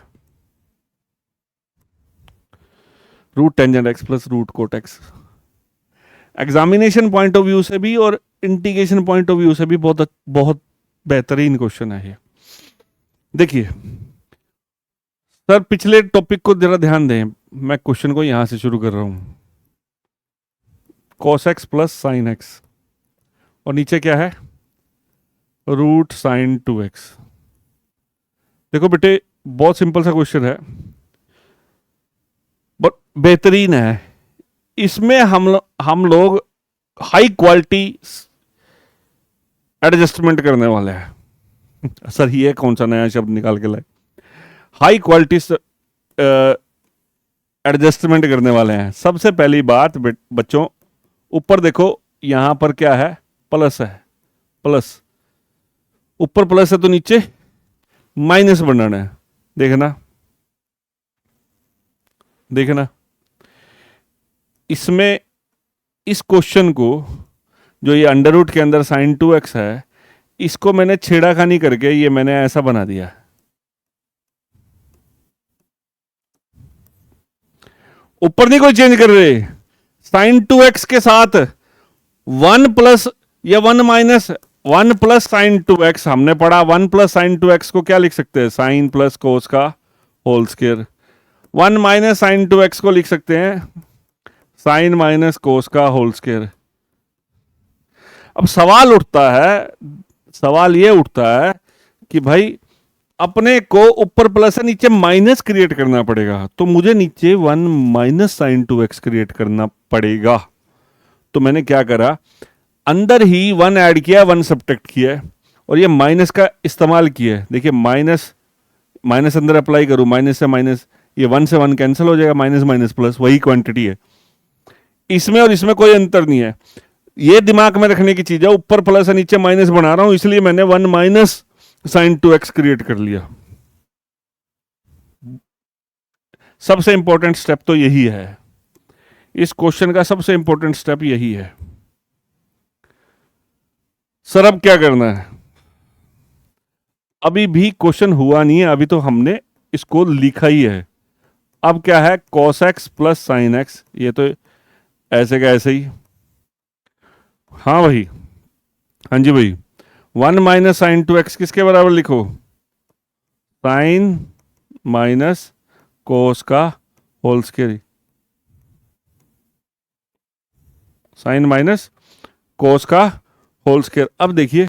Root tangent x plus root cot x examination point of view से भी और इंटीग्रेशन पॉइंट ऑफ व्यू से भी बहुत बहुत बेहतरीन क्वेश्चन है ये। देखिए सर, पिछले टॉपिक को जरा ध्यान दें, मैं क्वेश्चन को यहां से शुरू कर रहा हूं। cos x plus sine x, और नीचे क्या है, रूट साइन 2x। देखो बेटे, बहुत सिंपल सा क्वेश्चन है, बट बेहतरीन है। इसमें हम लोग हाई क्वालिटी एडजस्टमेंट करने वाले हैं। सर ये कौन सा नया शब्द निकाल के लाए, हाई क्वालिटी एडजस्टमेंट करने वाले हैं। सबसे पहली बात बच्चों, ऊपर देखो, यहां पर क्या है, प्लस है, प्लस, ऊपर प्लस है तो नीचे माइनस बनाना है। देखना देखना, इसमें इस क्वेश्चन को, जो ये अंडर रूट के अंदर साइन 2x है, इसको मैंने छेड़ाखानी करके ये मैंने ऐसा बना दिया। ऊपर नहीं कोई चेंज कर रहे, साइन 2x के साथ 1 प्लस या 1 माइनस 1 प्लस साइन 2x हमने पढ़ा। 1 प्लस साइन 2x को क्या लिख सकते हैं, साइन प्लस कोस का whole square. 1 minus sine 2x को लिख सकते हैं साइन माइनस कोस का होल स्क्वायर। अब सवाल ये उठता है कि भाई अपने को ऊपर प्लस है, नीचे माइनस क्रिएट करना पड़ेगा, तो मुझे नीचे 1 माइनस साइन 2x क्रिएट करना पड़ेगा। तो मैंने क्या करा, अंदर ही 1 ऐड किया, 1 सब्ट्रैक्ट किया, और ये माइनस का इस्तेमाल किया। देखिए माइनस माइनस अंदर अप्लाई करूं, माइनस से माइनस, ये 1 से 1 कैंसिल हो जाएगा, माइनस माइनस प्लस वही क्वांटिटी है। इसमें और इसमें कोई अंतर नहीं है, ये दिमाग में रखने की चीज है। ऊपर प्लस है, नीचे माइनस बना रहा हूं, इसलिए मैंने 1 माइनस साइन 2x क्रिएट कर लिया। सबसे इंपॉर्टेंट स्टेप तो यही है, इस क्वेश्चन का सबसे इंपॉर्टेंट स्टेप यही है। सर अब क्या करना है, अभी भी क्वेश्चन हुआ नहीं है, अभी तो हमने इसको लिखा ही है। अब क्या है, cos x plus sign x, ये तो ऐसे का ऐसे ही। हाँ भाई, हाँ जी भाई, 1 माइनस साइन 2x किसके बराबर लिखो, साइन माइनस कोस का whole square, sine minus cos का होल स्क्वायर। अब देखिए,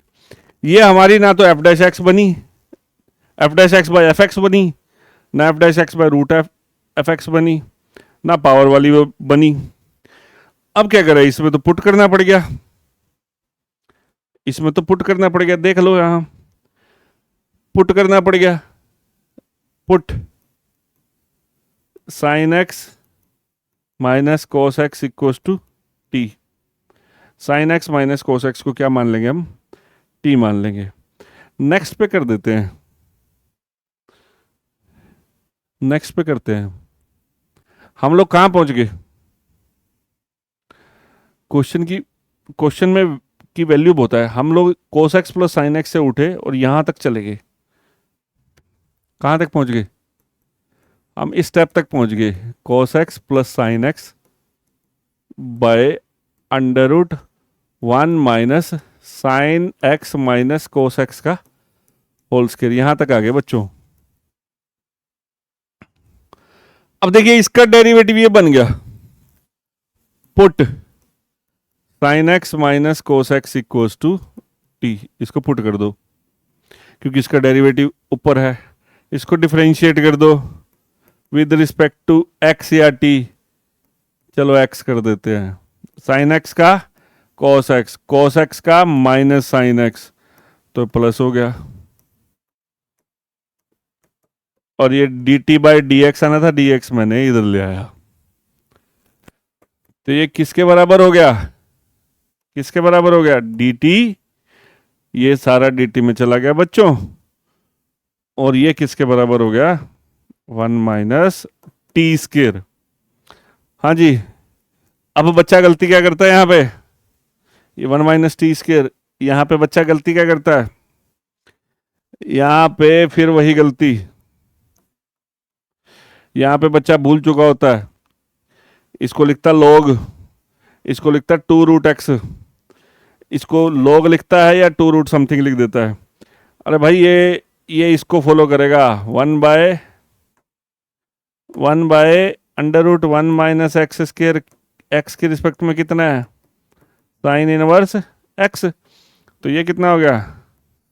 ये हमारी ना तो एफ डैश एक्स बनी, f dash x by f x बनी, ना f dash x by root F x बनी, ना पावर वाली वो बनी। अब क्या करें, इसमें तो पुट करना पड़ गया, इसमें तो पुट करना पड़ गया। देख लो यहां पुट करना पड़ गया, put sine x minus cos x equals to t. साइन एक्स माइनस कोस एक्स को क्या मान लेंगे हम, टी मान लेंगे। नेक्स्ट पे कर देते हैं, नेक्स्ट पे करते हैं। हम लोग कहां पहुंच गए, क्वेश्चन में की वैल्यू होता है, हम लोग कोस एक्स प्लस साइन एक्स से उठे और यहां तक चले गए। कहां तक पहुंच गए, हम इस स्टेप तक पहुंच गए, cos x plus sine x by under root 1 minus sine x minus cos x का होल स्क्वायर। यहां तक आ गए बच्चों। अब देखिए इसका डेरिवेटिव ये बन गया, put sine x minus cos x equals to t. इसको पुट कर दो, क्योंकि इसका डेरिवेटिव ऊपर है। इसको डिफरेंशिएट कर दो विद रिस्पेक्ट टू एक्स या टी। चलो एक्स कर देते हैं, साइन एक्स का कॉस एक्स का माइनस साइन एक्स, तो प्लस हो गया। और ये D T by D x आना था, डी एक्स मैंने इधर ले आया, तो ये किसके बराबर हो गया, किसके बराबर हो गया, डी टी। ये सारा डी टी में चला गया बच्चों, और ये किसके बराबर हो गया, 1 माइनस टी स्क्वायर। हाँ जी, अब बच्चा गलती क्या करता है यहाँ पे, ये 1 माइनस टी स्क्वायर, यहाँ पे बच्चा गलती क्या करता है, यहाँ पे फिर वही गलती, यहाँ पे बच्चा भूल चुका होता है, इसको लिखता लॉग, इसको लिखता 2 रूट एक्स, इसको लॉग लिखता है या 2 रूट समथिंग लिख देता है। अरे भाई ये इसको फॉलो करेगा। 1/1 under root 1 minus x square, x के रिस्पेक्ट में कितना है, साइन इनवर्स एक्स। तो ये कितना हो गया,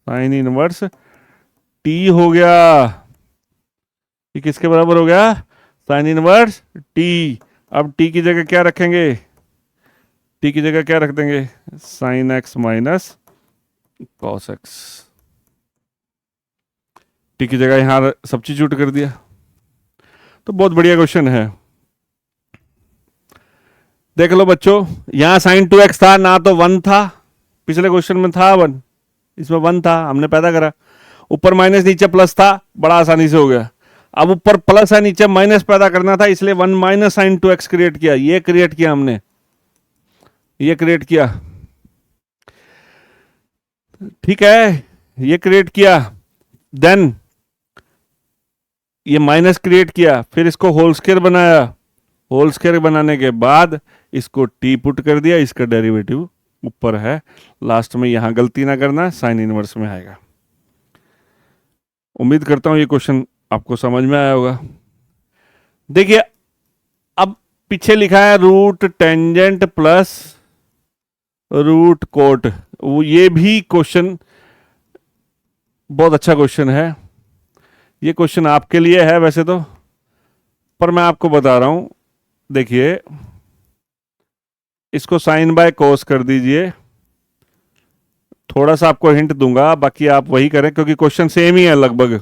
साइन इनवर्स टी हो गया। ये किसके बराबर हो गया, साइन इनवर्स टी। अब टी की जगह क्या रखेंगे, टी की जगह क्या रख देंगे, sine x minus cos x. T की जगह यहां सब्स्टिट्यूट कर दिया। तो बहुत बढ़िया क्वेश्चन है। देख लो बच्चों, यहां साइन 2x था ना, तो 1 था, पिछले क्वेश्चन में था 1, इसमें 1 था, हमने पैदा करा। ऊपर माइनस नीचे प्लस था, बड़ा आसानी से हो गया। अब ऊपर प्लस है नीचे माइनस पैदा करना था, इसलिए 1 माइनस साइन 2x क्रिएट किया। ये क्रिएट किया हमने, ये क्रिएट किया, ठीक है, ये क्रिएट किया। देन ये माइनस क्रिएट किया, फिर इसको होल स्क्वायर बनाया। होल स्क्वायर बनाने के बाद इसको टी पुट कर दिया, इसका डेरिवेटिव ऊपर है। लास्ट में यहां गलती ना करना, साइन इनवर्स में आएगा। उम्मीद करता हूं ये क्वेश्चन आपको समझ में आया होगा। देखिए अब पीछे लिखा है root tangent plus root cot, ये भी क्वेश्चन बहुत अच्छा क्वेश्चन है। ये क्वेश्चन आपके लिए है वैसे तो, पर मैं आपको बता रहा हूं। देखिए इसको साइन बाय कोस कर दीजिए, थोड़ा सा आपको हिंट दूंगा, बाकी आप वही करें क्योंकि क्वेश्चन सेम ही है लगभग।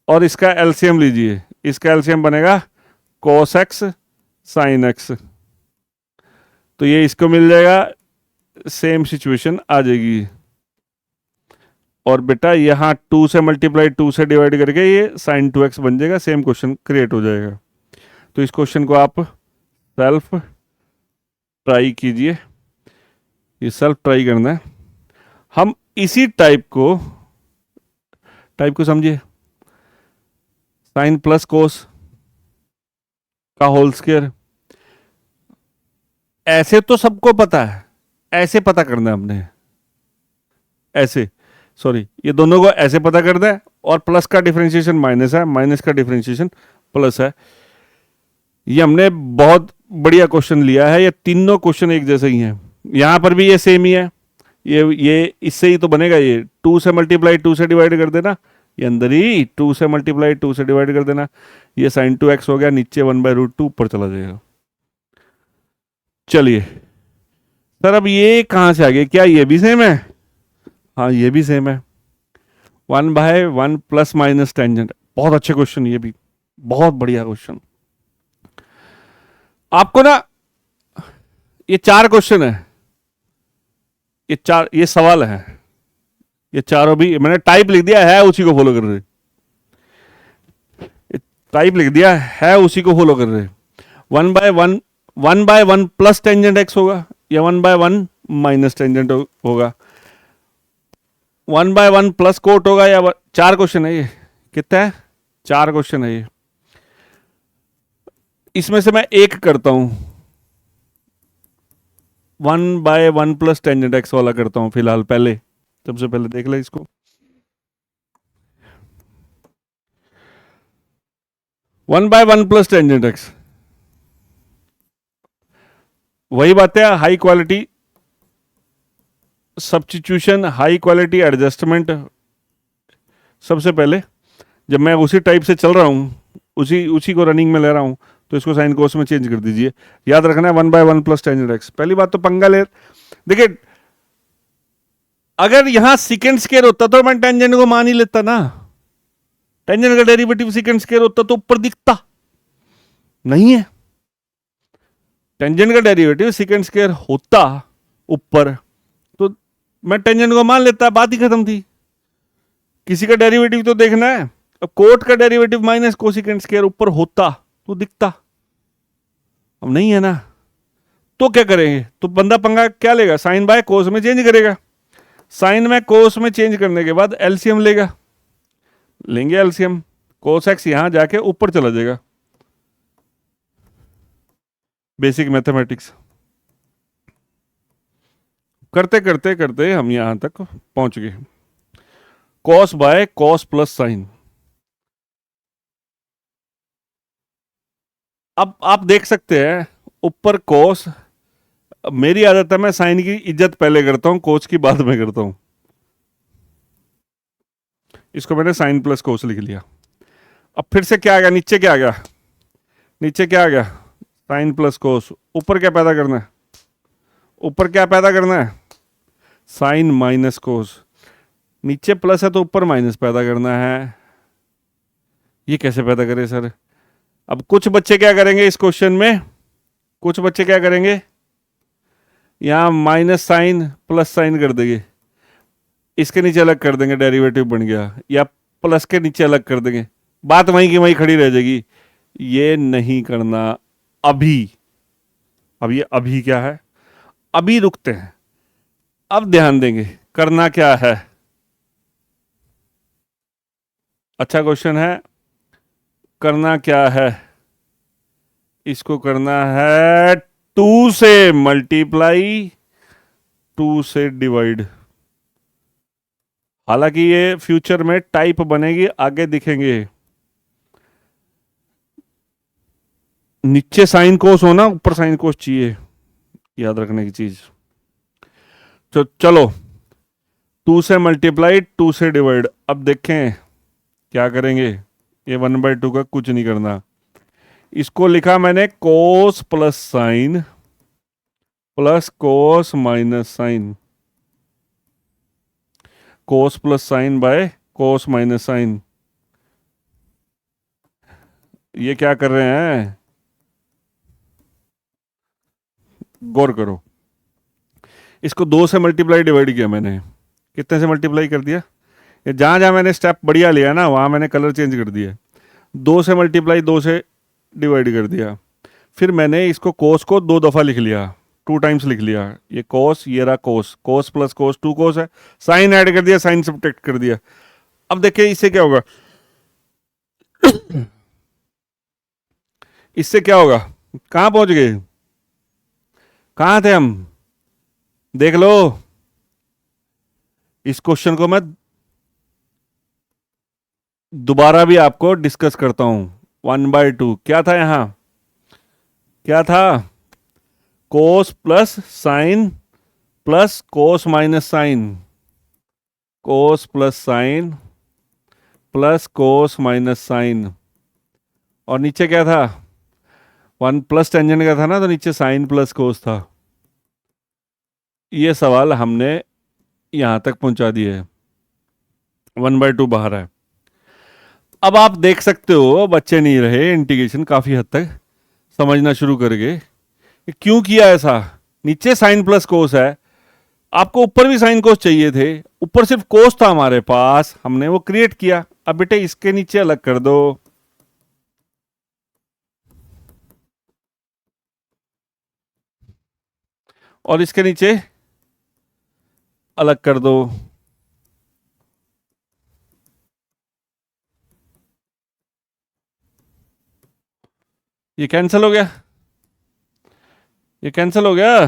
और इसका एलसीएम लीजिए, इसका एलसीएम बनेगा कोस एक्स साइन एक्स, तो ये इसको मिल जाएगा, सेम सिचुएशन आ जाएगी। और बेटा यहाँ 2 से मल्टीप्लाई 2 से डिवाइड करके ये साइन 2x बन जाएगा, सेम क्वेश्चन क्रिएट हो जाएगा। तो इस क्वेश्चन को आप सेल्फ ट्राई कीजिए, ये सेल्फ ट्राई करना है। हम इसी टाइप को समझिए, साइन प्लस कोस का होल स्क्वायर, ऐसे तो सबको पता है, ऐसे पता करना है हमने, ऐसे, सॉरी ये दोनों को ऐसे पता करना है। और प्लस का डिफरेंशिएशन माइनस है, माइनस का डिफरेंशिएशन प्लस है। ये हमने बहुत बढ़िया क्वेश्चन लिया है, ये तीनों क्वेश्चन एक जैसे ही हैं। यहां पर भी ये सेम ही है, ये इससे ही तो बनेगा। ये 2 से मल्टीप्लाई 2 से डिवाइड कर देना, ये अंदर ही 2 से मल्टीप्लाई 2 से डिवाइड कर देना, ये साइन 2x हो गया, नीचे 1/√2 ऊपर चला जाएगा। चलिए सर अब ये कहां से आ गया, क्या ये भी सेम है, हाँ ये भी सेम है। 1/1 प्लस माइनस टेंजेंट, बहुत अच्छे क्वेश्चन, ये भी बहुत बढ़िया क्वेश्चन। आपको ना ये 4 क्वेश्चन है, ये सवाल है, ये चारों भी मैंने टाइप लिख दिया है, उसी को फॉलो कर रहे, टाइप लिख दिया है, उसी को फॉलो कर रहे। 1/1 प्लस टेंजेंट एक्स होगा या 1/1 माइनस टेंजेंट होगा, 1/1 प्लस कोट होगा या 4 क्वेश्चन है ये, कितना है, 4 क्वेश्चन है ये। इसमें से मैं एक करता हूं, 1/1 प्लस टेंजेंट एक्स वाला करता हूं फिलहाल, पहले सबसे पहले देख ले इसको। 1/1 प्लस टेंजेंट एक्स, वही बात है, high quality substitution, high quality adjustment. सबसे पहले जब मैं उसी टाइप से चल रहा हूं, उसी को रनिंग में ले रहा हूं, तो इसको साइन कोस में चेंज कर दीजिए। याद रखना है 1/1 प्लस टेंजेंट एक्स। पहली बात तो पंगा ले, देखिए अगर यहां सेकंड स्क्वायर होता तो मैं टेंजेंट को मान ही लेता ना, टेंजेंट का डेरिवेटिव सेकंड स्क्वायर होता तो ऊपर दिखता नहीं है, टेंजेंट का डेरिवेटिव सेकंड स्क्वायर होता ऊपर तो मैं टेंजेंट को मान लेता, बात ही खत्म थी। किसी का डेरिवेटिव तो देखना है। अब कोट का डेरिवेटिव माइनस कोसेकेंट स्क्वायर ऊपर होता तो दिखता, अब नहीं है ना, तो क्या करेंगे, तो बंदा पंगा क्या लेगा, साइन बाय कोस में चेंज करेगा। साइन में कोस में चेंज करने के बाद एलसीएम लेंगे एलसीएम, कोस एक्स यहां जाके ऊपर चला जाएगा। बेसिक मैथमेटिक्स करते करते करते हम यहां तक पहुंच गए। Cos by cos plus sign. अब आप देख सकते हैं ऊपर कॉस, मेरी आदत है मैं साइन की इज्जत पहले करता हूं, कोस की बाद में करता हूं। इसको मैंने साइन प्लस कोस लिख लिया। अब फिर से क्या आ गया, नीचे क्या आ गया, नीचे क्या आ गया, साइन प्लस कोस। ऊपर क्या पैदा करना है, ऊपर क्या पैदा करना है, साइन माइनस कोस। नीचे प्लस है तो ऊपर माइनस पैदा करना है। ये कैसे पैदा करें सर? अब कुछ बच्चे क्या करेंगे इस क्वेश्चन में, कुछ बच्चे क्या करेंगे, यहां माइनस साइन प्लस साइन कर देंगे, इसके नीचे अलग कर देंगे, डेरिवेटिव बन गया, या प्लस के नीचे अलग कर देंगे, बात वहीं की वहीं खड़ी रह जाएगी। ये नहीं करना अभी। अब ये अभी क्या है, अभी रुकते हैं, अब ध्यान देंगे करना क्या है। अच्छा क्वेश्चन है, करना क्या है, इसको करना है 2 से मल्टीप्लाई 2 से डिवाइड। हालांकि ये फ्यूचर में टाइप बनेगी, आगे दिखेंगे। नीचे साइन कोस होना, ऊपर साइन कोस चाहिए, याद रखने की चीज। तो चलो 2 से मल्टीप्लाई 2 से डिवाइड। अब देखें क्या करेंगे, ये 1/2 का कुछ नहीं करना। इसको लिखा मैंने cos plus sine plus cos minus sine, cos plus sine by cos minus sine. ये क्या कर रहे हैं, गौर करो। इसको 2 से मल्टीप्लाई डिवाइड किया मैंने, कितने से मल्टीप्लाई कर दिया, ये जहां जहां मैंने स्टेप बढ़िया लिया ना वहां मैंने कलर चेंज कर दिया। 2 से मल्टीप्लाई 2 से डिवाइड कर दिया। फिर मैंने इसको कोस को 2 दफा लिख लिया, 2 टाइम्स लिख लिया। ये कोस, ये रहा कोस, कोस प्लस कोस 2 कोस है, साइन ऐड कर दिया, साइन सब्ट्रैक्ट कर दिया। अब देखिए इससे क्या होगा, इससे क्या होगा, कहां पहुंच गए, कहां थे हम, देख लो। इस क्वेश्चन को मैं दोबारा भी आपको डिस्कस करता हूं। 1/2 क्या था यहां, क्या था, cos plus sine plus cos minus sine, cos plus sine plus cos minus sine. और नीचे क्या था, 1 प्लस टेंजेंट का था ना, तो नीचे साइन प्लस कोस था। ये सवाल हमने यहां तक पहुंचा दिए है, 1/2 बाहर है। अब आप देख सकते हो बच्चे नहीं रहे, इंटीग्रेशन काफी हद तक समझना शुरू कर गए। क्यों किया ऐसा, नीचे साइन प्लस कोस है, आपको ऊपर भी साइन कोस चाहिए थे, ऊपर सिर्फ कोस था हमारे पास, हमने वो क्रिएट किया। अब बेटे इसके नीचे अलग कर दो, और इसके नीचे अलग कर दो। ये कैंसिल हो गया, ये कैंसिल हो गया।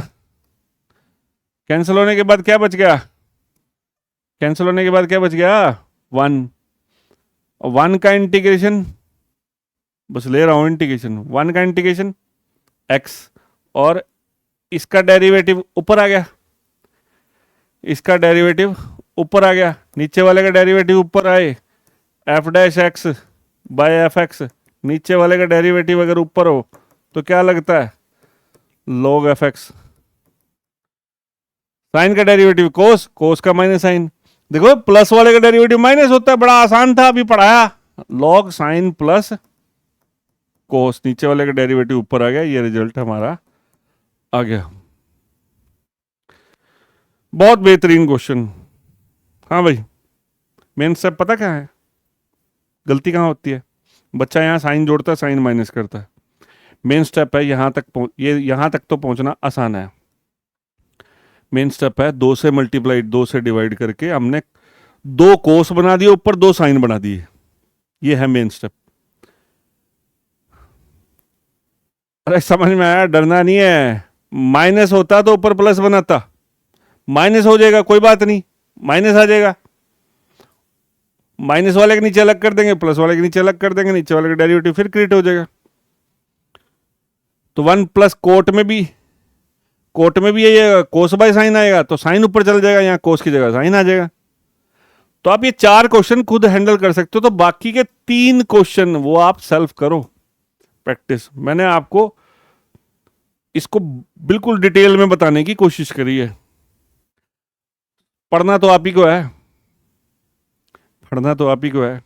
कैंसिल होने के बाद क्या बच गया, कैंसिल होने के बाद क्या बच गया, 1। 1 का इंटीग्रेशन, बस ले रहा हूं इंटीग्रेशन, 1 का इंटीग्रेशन x, और इसका डेरिवेटिव ऊपर आ गया, इसका डेरिवेटिव ऊपर आ गया, नीचे वाले का डेरिवेटिव ऊपर आए, f dash x by F x. नीचे वाले का डेरिवेटिव अगर ऊपर हो तो क्या लगता है, log एफ एक्स। साइन का डेरिवेटिव कोस, कोस का माइनस साइन। देखो प्लस वाले का डेरिवेटिव माइनस होता है, बड़ा आसान था, अभी पढ़ाया। log साइन प्लस कोस, नीचे वाले का डेरिवेटिव ऊपर आ गया, ये रिजल्ट हमारा आ गया। बहुत बेहतरीन क्वेश्चन। हाँ भाई, मेन स्टेप पता क्या है, गलती कहाँ होती है, बच्चा यहाँ साइन जोड़ता है, साइन माइनस करता है। मेन स्टेप है यहाँ तक ये यहाँ तक तो पहुँचना आसान है। मेन स्टेप है 2 से मल्टीप्लाई 2 से डिवाइड करके हमने 2 कोस बना दिए, ऊपर 2 साइन बना दिए। ये है मेन स्टेप। अरे समझ में आया, डरना नहीं है। माइनस होता तो ऊपर प्लस बनाता, माइनस हो जाएगा कोई बात नहीं, माइनस आ जाएगा। माइनस वाले के नीचे अलग कर देंगे, प्लस वाले के नीचे अलग कर देंगे, नीचे वाले का डेरिवेटिव फिर क्रिएट हो जाएगा। तो 1 प्लस कोट में भी ये कोस बाय साइन आएगा, तो साइन ऊपर चल जाएगा, यहाँ कोस की जगह साइन आ जाएगा। तो आप ये 4 क्वेश्चन खुद हैंडल कर सकते हो। तो बाकी के 3 क्वेश्चन वो आप सेल्फ करो प्रैक्टिस। मैंने आपको इसको बिल्कुल डिटेल में बताने की कोशिश करी है। पढ़ना तो आप ही को है, पढ़ना तो आप ही को है।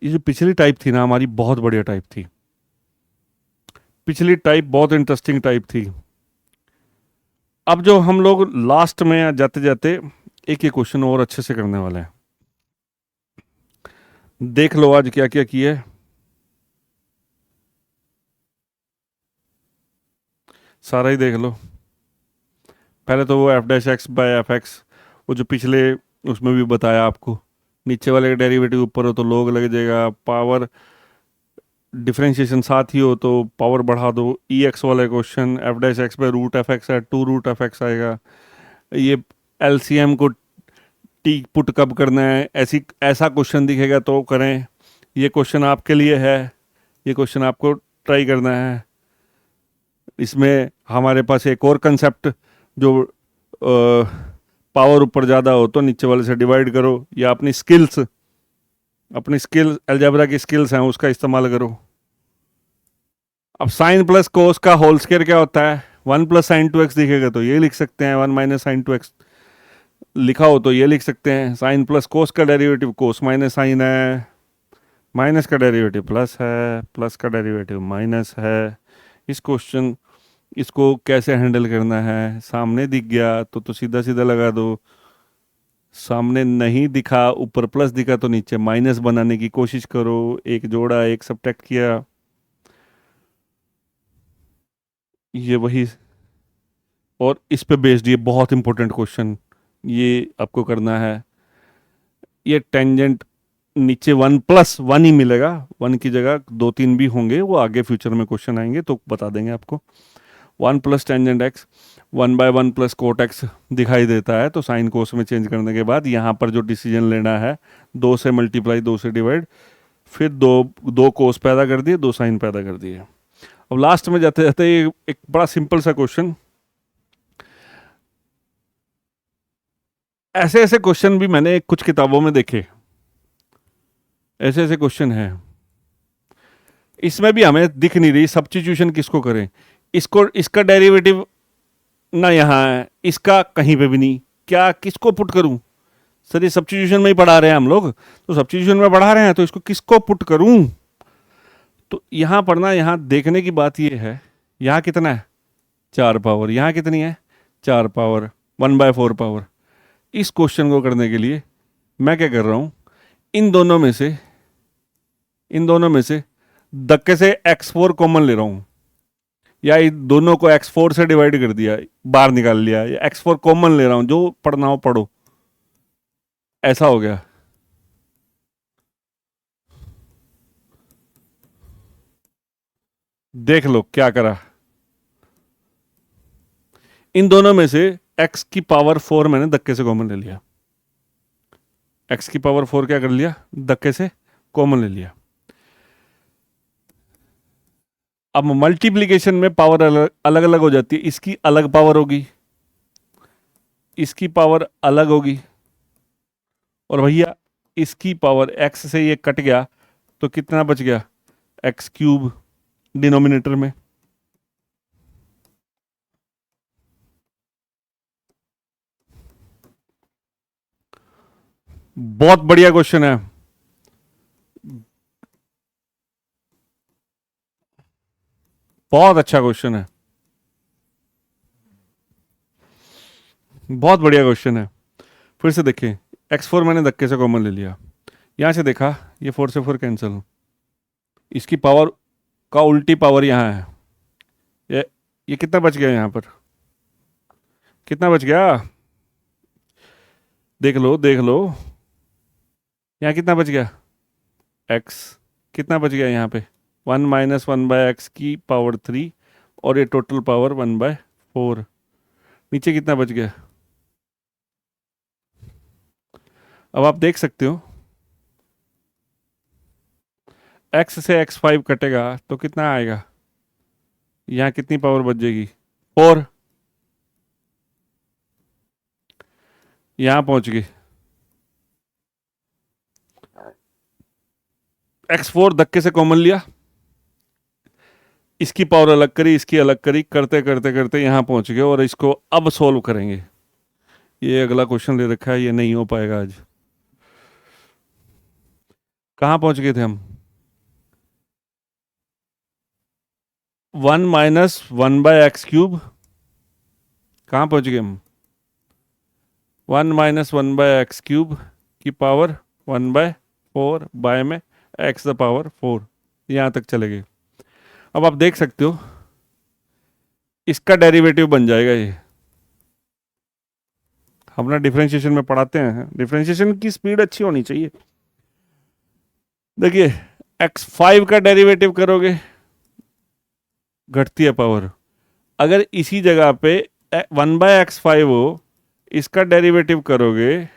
ये जो पिछली टाइप थी ना हमारी, बहुत बढ़िया टाइप थी। पिछली टाइप बहुत इंटरेस्टिंग टाइप थी। अब जो हम लोग लास्ट में जाते जाते एक एक क्वेश्चन और अच्छे से करने वाले हैं। देख लो आज क्या क्या किया है, सारा ही देख लो। पहले तो वो f dash x by F x, वो जो पिछले उसमें भी बताया आपको, नीचे वाले का डेरिवेटिव ऊपर हो तो लोग लग जाएगा, पावर डिफरेंशिएशन साथ ही हो तो पावर बढ़ा दो। ई एक्स वाले question, f dash x by root F x है, 2 रूट एफ एक्स आएगा। ये एलसीएम को टी पुट कब करना है, ऐसा क्वेश्चन दिखेगा तो करें। ये क्वेश्चन आपके लिए है, ये क्वेश्चन आपको ट्राई करना है। इसमें हमारे पास एक और कंसेप्ट, जो पावर ऊपर ज़्यादा हो तो नीचे वाले से डिवाइड करो, या अपनी स्किल अलजेब्रा की स्किल्स हैं उसका इस्तेमाल करो। अब साइन प्लस कोस का होल स्क्वायर क्या होता है? 1 प्लस साइन 2x दिखेगा तो ये लिख सकते हैं, 1 माइनस साइन 2x लिखा हो तो ये लिख सकते हैं। साइन प्लस कोस का डेरिवेटिव कोस माइनस साइन है, माइनस का डेरिवेटिव प्लस है, प्लस का डेरिवेटिव माइनस है। इस क्वेश्चन इसको कैसे हैंडल करना है? सामने दिख गया तो सीधा सीधा लगा दो, सामने नहीं दिखा, ऊपर प्लस दिखा तो नीचे माइनस बनाने की कोशिश करो। एक जोड़ा, एक सब्ट्रैक्ट किया, ये वही। और इस पे बेस्ड ये बहुत इंपॉर्टेंट क्वेश्चन ये आपको करना है। ये टेंजेंट नीचे 1 प्लस 1 ही मिलेगा, 1 की जगह 2-3 भी होंगे, वो आगे फ्यूचर में क्वेश्चन आएंगे तो बता देंगे आपको। 1 plus tangent x 1/1 plus cot x दिखाई देता है, तो साइन कोस में चेंज करने के बाद यहाँ पर जो डिसीजन लेना है, 2 से मल्टीप्लाई, 2 से डिवाइड, फिर दो कोस पैदा कर दिए, 2 साइन पैदा कर दिए। अब लास्ट में जाते जाते एक बड़ा सिंपल सा क्वेश्चन, ऐसे ऐसे क्वेश्चन भी मैंने कुछ किताबों में देखे, ऐसे ऐसे क्वेश्चन हैं। इसमें भी हमें दिख नहीं रही सब्स्टिट्यूशन किसको करें। इसका डेरिवेटिव ना यहाँ है, इसका कहीं पे भी नहीं, क्या किसको पुट करूं? सर ये सब्स्टिट्यूशन में ही पढ़ा रहे हैं हम लोग, तो सब्स्टिट्यूशन में पढ़ा रहे हैं तो इसको किसको पुट करूं? तो यहाँ पढ़ना, यहाँ देखने की बात ये है, यहाँ कितना है 4 पावर, यहाँ कितनी है 4 पावर, 1/4 पावर। इस क्वेश्चन को करने के लिए मैं क्या कर रहा हूँ, इन दोनों में से धक्के से x4 कॉमन ले रहा हूँ, या इन दोनों को x4 से डिवाइड कर दिया, बाहर निकाल लिया, या x4 कॉमन ले रहा हूँ, जो पढ़ना हो पढ़ो। ऐसा हो गया। देख लो क्या करा, इन दोनों में से x की पावर 4 मैंने धक्के से कॉमन ले लिया, x की पावर 4 क्या कर लिया, धक्के से कॉमन ले लिया। अब मल्टीप्लिकेशन में पावर अलग अलग हो जाती है, इसकी अलग पावर होगी, इसकी पावर अलग होगी, और भैया इसकी पावर x से ये कट गया तो कितना बच गया, x³ डिनोमिनेटर में। बहुत बढ़िया क्वेश्चन है, बहुत अच्छा क्वेश्चन है, बहुत बढ़िया क्वेश्चन है। फिर से देखिए, x4 मैंने धक्के से कॉमन ले लिया, यहां से देखा ये 4 से 4 कैंसिल, इसकी पावर का उल्टी पावर यहाँ है, ये कितना बच गया, यहाँ पर कितना बच गया, देख लो देख लो, यहाँ कितना बच गया, x कितना बच गया यहाँ पे, 1 माइनस 1/x की पावर 3, और ये टोटल पावर 1/4। नीचे कितना बच गया, अब आप देख सकते हो x से x5 कटेगा तो कितना आएगा, यहाँ कितनी पावर बच जाएगी, 4। यहाँ पहुंच गई, x4 धक्के से कॉमन लिया, इसकी पावर अलग करी, इसकी अलग करी, करते करते करते यहाँ पहुंच गए और इसको अब सोल्व करेंगे। ये अगला क्वेश्चन ले रखा है, ये नहीं हो पाएगा आज। कहाँ पहुंच गए थे हम, 1 माइनस 1/x3। कहाँ पहुंच गए हम, 1 माइनस 1/x3 की पावर 1/4 बाय में x द पावर 4, यहाँ तक चले गए। अब आप देख सकते हो इसका डेरिवेटिव बन जाएगा ये। हम ना डिफरेंशिएशन में पढ़ाते हैं, डिफरेंशिएशन की स्पीड अच्छी होनी चाहिए। देखिए x5 का डेरिवेटिव करोगे घटती है पावर, अगर इसी जगह पे 1/x5 हो, इसका डेरिवेटिव करोगे,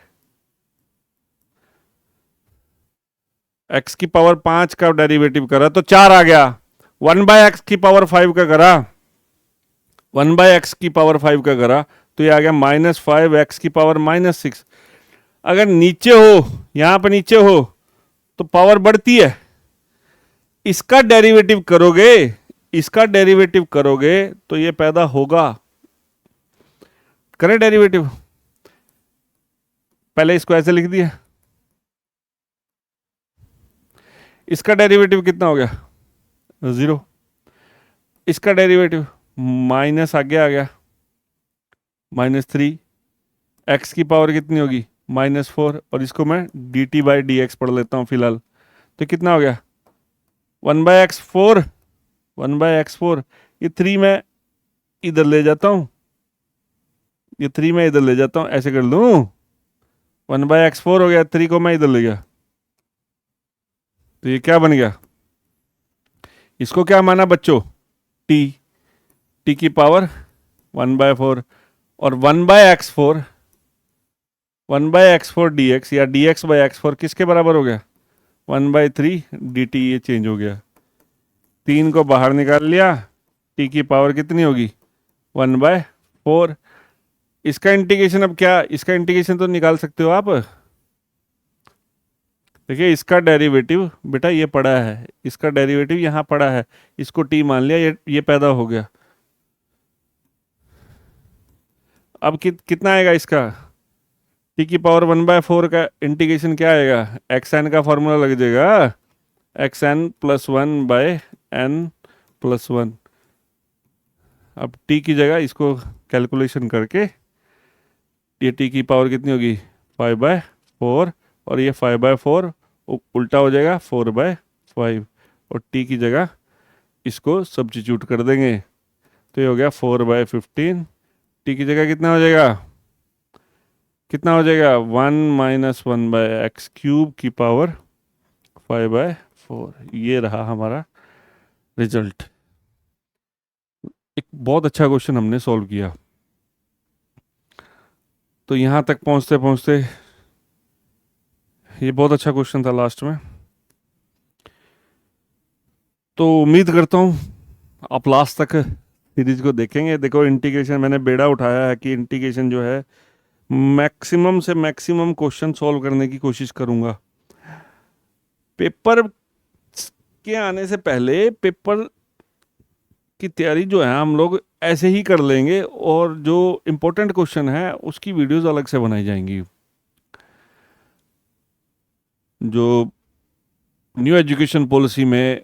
x की पावर 5 का डेरिवेटिव करा तो 4 आ गया, 1/x की पावर 5 का करा, 1/x की पावर 5 का करा तो ये आ गया -5x की पावर -6। अगर नीचे हो, यहां पर नीचे हो तो पावर बढ़ती है, इसका डेरिवेटिव करोगे, इसका डेरिवेटिव करोगे तो ये पैदा होगा। करें डेरिवेटिव, पहले इसको ऐसे लिख दिया, इसका डेरिवेटिव कितना हो गया, 0। इसका डेरिवेटिव माइनस आगे आ गया, -3, x की पावर कितनी होगी, -4, और इसको मैं dt/dx पढ़ लेता हूं फिलहाल, तो कितना हो गया 1/x4, 1/x4। ये 3 मैं इधर ले जाता हूं, ये 3 मैं इधर ले जाता हूं, ऐसे कर लूं, 1/x4 हो गया, 3 को मैं इधर ले गया, तो ये क्या बन गया, इसको क्या माना बच्चों, t की पावर 1/4, और 1/x4, 1/x4 dx या dx/x4 किसके बराबर हो गया, 1/3 dt। ये चेंज हो गया, 3 को बाहर निकाल लिया, t की पावर कितनी होगी 1/4। इसका इंटीग्रेशन अब क्या, इसका इंटीग्रेशन तो निकाल सकते हो आप। देखिए इसका डेरिवेटिव बेटा ये पड़ा है, इसका डेरिवेटिव यहाँ पड़ा है, इसको t मान लिया, ये पैदा हो गया। अब कितना आएगा इसका, t की पावर 1/4 का इंटीग्रेशन क्या आएगा, xn का फॉर्मूला लग जाएगा, xn + 1/n+1। अब t की जगह इसको कैलकुलेशन करके ये t की पावर कितनी होगी 5/4, और ये 5/4 उल्टा हो जाएगा 4/5, और t की जगह इसको सब्स्टिट्यूट कर देंगे तो ये हो गया 4/15। t की जगह कितना हो जाएगा, कितना हो जाएगा 1 माइनस 1/x3 की पावर 5/4। ये रहा हमारा रिजल्ट। एक बहुत अच्छा क्वेश्चन हमने सॉल्व किया। तो यहाँ तक पहुँचते पहुँचते ये बहुत अच्छा क्वेश्चन था लास्ट में। तो उम्मीद करता हूँ आप लास्ट तक सीरीज को देखेंगे। देखो इंटीग्रेशन मैंने बेड़ा उठाया है कि इंटीग्रेशन जो है मैक्सिमम से मैक्सिमम क्वेश्चन सॉल्व करने की कोशिश करूँगा। पेपर के आने से पहले पेपर की तैयारी जो है हम लोग ऐसे ही कर लेंगे, और जो इम्पोर्टेंट क्वेश्चन है उसकी वीडियोस अलग से बनाई जाएंगी। जो न्यू एजुकेशन पॉलिसी में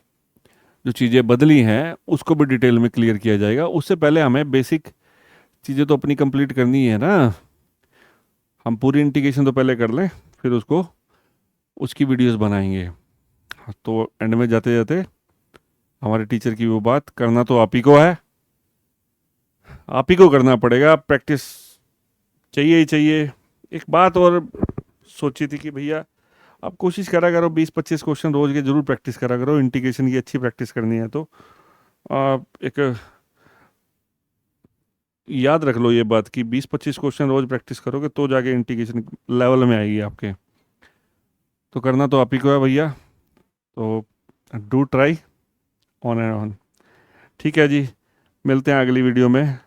जो चीज़ें बदली हैं उसको भी डिटेल में क्लियर किया जाएगा। उससे पहले हमें बेसिक चीज़ें तो अपनी कंप्लीट करनी है ना, हम पूरी इंटीग्रेशन तो पहले कर लें, फिर उसकी वीडियोस बनाएंगे। तो एंड में जाते जाते हमारे टीचर की वो बात, करना तो आप ही को है, आप ही को करना पड़ेगा, प्रैक्टिस चाहिए ही चाहिए। एक बात और सोची थी कि भैया आप कोशिश करा करो 20-25 क्वेश्चन रोज के जरूर प्रैक्टिस करा करो, इंटीग्रेशन की अच्छी प्रैक्टिस करनी है तो एक याद रख लो ये बात कि 20-25 क्वेश्चन रोज प्रैक्टिस करोगे तो जाके इंटीग्रेशन लेवल में आएगी आपके। तो करना तो आप ही को है भैया, तो do try on and on. ठीक है जी, मिलते हैं अगली वीडियो में।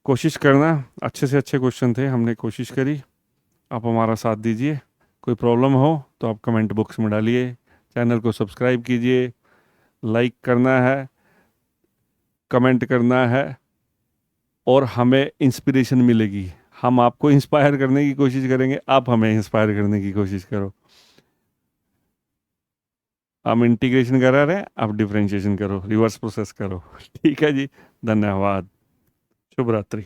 कोशिश करना, अच्छे से अच्छे क्वेश्चन थे, हमने कोशिश करी, आप हमारा साथ दीजिए। कोई प्रॉब्लम हो तो आप कमेंट बॉक्स में डालिए, चैनल को सब्सक्राइब कीजिए, लाइक करना है, कमेंट करना है, और हमें इंस्पिरेशन मिलेगी। हम आपको इंस्पायर करने की कोशिश करेंगे, आप हमें इंस्पायर करने की कोशिश करो। हम इंटीग्रेशन करा रहे हैं, आप डिफरेंशिएशन करो, रिवर्स प्रोसेस करो। ठीक है जी, धन्यवाद, शुभ रात्रि।